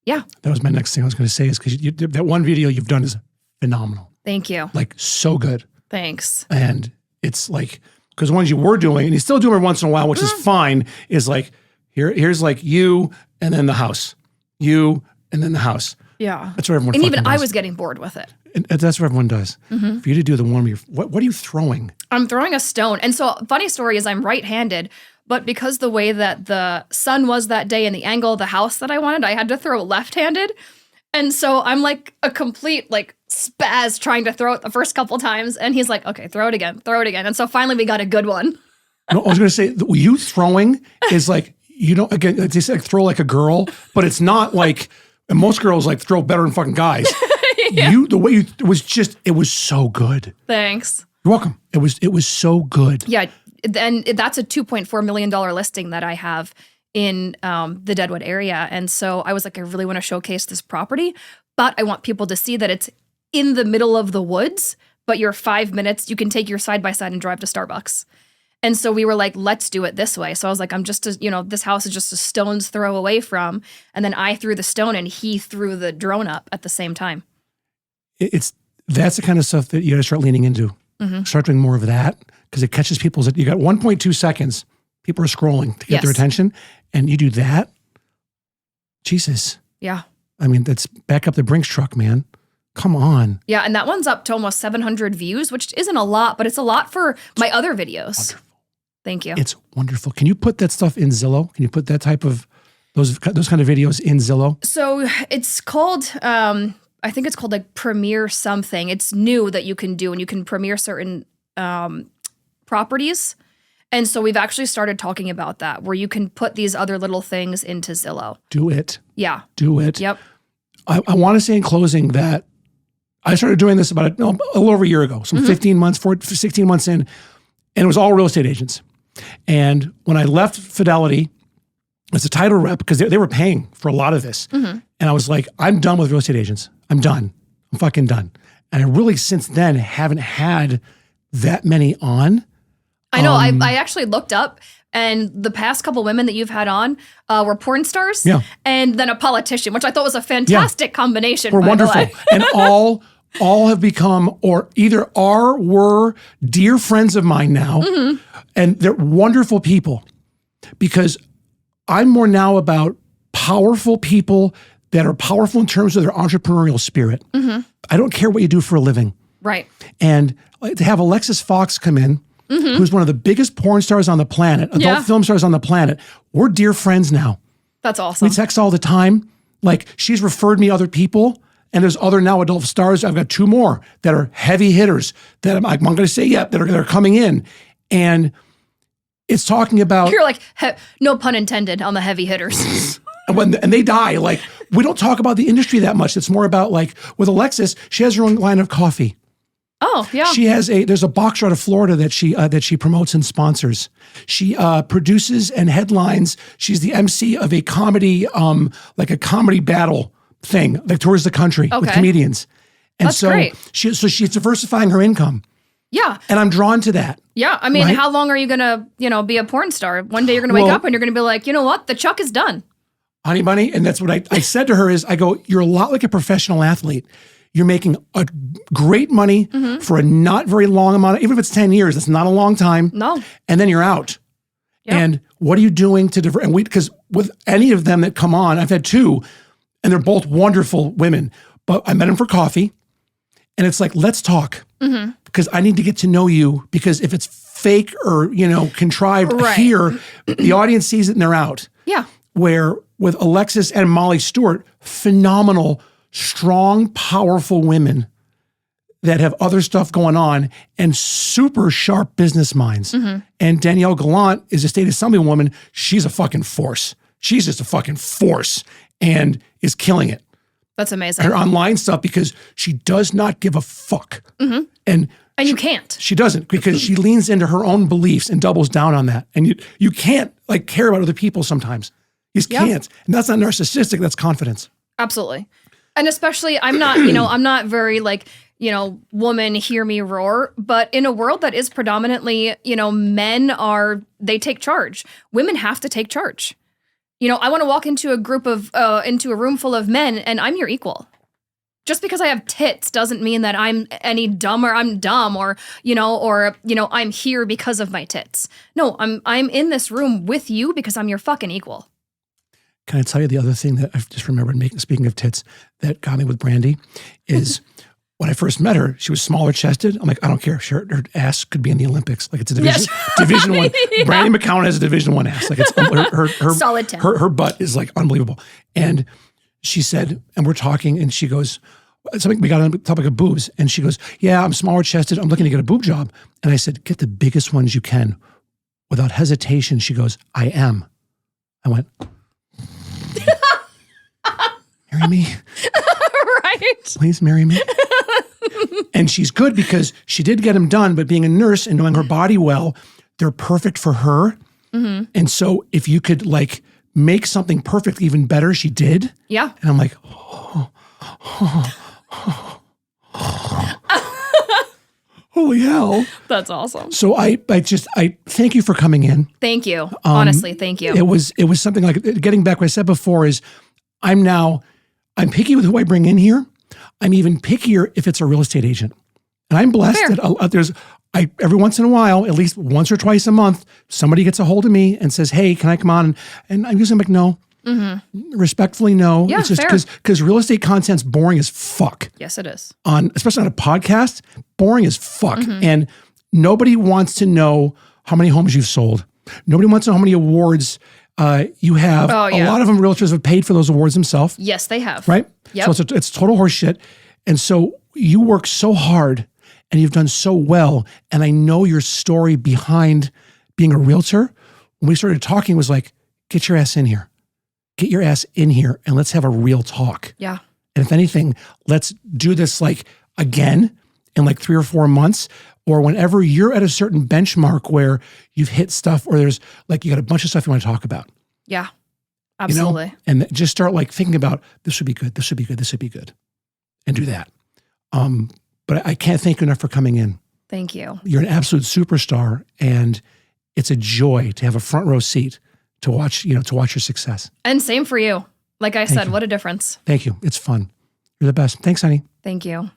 Yeah. That was my next thing I was going to say, is because that one video you've done is phenomenal. Thank you. Like, so good. Thanks. And it's like, because the ones you were doing, and you still do them every once in a while, which is fine, is like, Here's like you and then the house. You and then the house. Yeah. That's what everyone And fucking even does. I was getting bored with it. And that's what everyone does. For you to do the one where you're, what are you throwing? I'm throwing a stone. And so funny story is I'm right-handed, but because the way that the sun was that day and the angle of the house that I wanted, I had to throw left-handed. And so I'm like a complete like spaz trying to throw it the first couple times. And he's like, okay, throw it again. And so finally we got a good one. No, I was going to say, you throwing is like, you don't, again, they say like, throw like a girl, but it's not like, and most girls like throw better than fucking guys. The way it was so good. Thanks. You're welcome. It was so good. Yeah. And that's a $2.4 million listing that I have in the Deadwood area. And so I was like, I really want to showcase this property, but I want people to see that it's in the middle of the woods, but you're 5 minutes, you can take your side-by-side and drive to Starbucks. And so we were like, let's do it this way. So I was like, this house is just a stone's throw away from, and then I threw the stone and he threw the drone up at the same time. That's the kind of stuff that you got to start leaning into. Start doing more of that because it catches people's. You got 1.2 seconds. People are scrolling to get their attention, and you do that. Jesus. Yeah. I mean, that's back up the Brinks truck, man. Come on. Yeah, and that one's up to almost 700 views, which isn't a lot, but it's a lot for my other videos. Wonderful. Thank you. It's wonderful. Can you put that stuff in Zillow? Can you put that type of those kind of videos in Zillow? So it's called. I think it's called like Premiere something. It's new that you can do, and you can premiere certain properties. And so we've actually started talking about that, where you can put these other little things into Zillow. Do it. Yeah. Do it. Yep. I want to say in closing that I started doing this about a little over a year ago, some 16 months in, and it was all real estate agents. And when I left Fidelity as a title rep, because they were paying for a lot of this, and I was like, I'm done with real estate agents. I'm done. I'm fucking done. And I really, since then, haven't had that many on. I know. I actually looked up, and the past couple women that you've had on were porn stars, and then a politician, which I thought was a fantastic combination. We're by wonderful, the way. and all have become, or either were dear friends of mine now, and they're wonderful people. Because I'm more now about powerful people that are powerful in terms of their entrepreneurial spirit. I don't care what you do for a living. Right. And to have Alexis Fox come in, who's one of the biggest porn stars on the planet, adult film stars on the planet, we're dear friends now. That's awesome. We text all the time. Like, she's referred me other people, and there's other now adult stars. I've got 2 more that are heavy hitters that I'm not going to say yet, that are coming in. And it's talking about... You're like, no pun intended on the heavy hitters. and they die. Like, we don't talk about the industry that much. It's more about, like, with Alexis, she has her own line of coffee. Oh, yeah. There's a boxer out of Florida that she promotes and sponsors. She produces and headlines. She's the MC of a comedy, like a comedy battle thing, like tours the country with comedians. And That's great. She's diversifying her income. Yeah. And I'm drawn to that. Yeah. I mean, how long are you going to, be a porn star? One day you're going to wake up and you're going to be like, you know what? The Chuck is done. Honey bunny. And that's what I said to her is, I go, you're a lot like a professional athlete. You're making a great money for a not very long amount, even if it's 10 years, that's not a long time. No. And then you're out. Yep. And what are you doing to divert? And because with any of them that come on, I've had 2, and they're both wonderful women, but I met them for coffee, and it's like, let's talk. Because I need to get to know you, because if it's fake or, contrived here, the audience sees it and they're out. Yeah. Where with Alexis and Molly Stewart, phenomenal, strong, powerful women that have other stuff going on and super sharp business minds. And Danielle Gallant is a state assemblywoman. She's a fucking force. She's just a fucking force and is killing it. That's amazing. Her online stuff, because she does not give a fuck. And you can't. She doesn't, because she leans into her own beliefs and doubles down on that. And you can't like care about other people sometimes. You just can't. And that's not narcissistic, that's confidence. Absolutely. And especially, I'm not, I'm not very like, woman, hear me roar. But in a world that is predominantly, men they take charge. Women have to take charge. I want to walk into a room full of men, and I'm your equal. Just because I have tits doesn't mean that I'm any dumber. I'm dumb, or I'm here because of my tits. No, I'm in this room with you because I'm your fucking equal. Can I tell you the other thing that I've just remembered speaking of tits that got me with Brandy is when I first met her, she was smaller chested. I'm like, I don't care. Her ass could be in the Olympics. Like it's a Division I. Yeah. Brandy McCown has a Division I ass. Like it's her solid 10. Her butt is like unbelievable. And she said, and we're talking, and she goes, something, we got on the topic of boobs, and she goes, yeah, I'm smaller chested. I'm looking to get a boob job. And I said, get the biggest ones you can. Without hesitation, she goes, I am. I went, marry me. Right. Please marry me. And she's good because she did get them done, but being a nurse and knowing her body well, they're perfect for her. Mm-hmm. And so if you could like make something perfect even better, she did. Yeah. And I'm like, holy hell. That's awesome. So I thank you for coming in. Thank you. Honestly, thank you. It was something like, getting back what I said before is I'm picky with who I bring in here. I'm even pickier if it's a real estate agent. And I'm blessed that every once in a while, at least once or twice a month, somebody gets a hold of me and says, hey, can I come on? And I'm usually like, no. Mm-hmm. Respectfully, no. Yeah, it's just because real estate content's boring as fuck. Yes, it is. Especially on a podcast, boring as fuck. Mm-hmm. And nobody wants to know how many homes you've sold. Nobody wants to know how many awards you have. Oh, yeah. A lot of them realtors have paid for those awards themselves. Yes, they have. Right? Yep. So it's total horse shit. And so you work so hard and you've done so well. And I know your story behind being a realtor. When we started talking, was like, get your ass in here. Get your ass in here and let's have a real talk. Yeah. And if anything, let's do this like again in like 3 or 4 months, or whenever you're at a certain benchmark where you've hit stuff, or there's like, you got a bunch of stuff you want to talk about. Yeah, absolutely. You know? And just start like thinking about, this would be good, this would be good, this would be good. And do that. But I can't thank you enough for coming in. Thank you. You're an absolute superstar, and it's a joy to have a front row seat to watch your success. And same for you. Like I said, what a difference. Thank you. It's fun. You're the best. Thanks, honey. Thank you.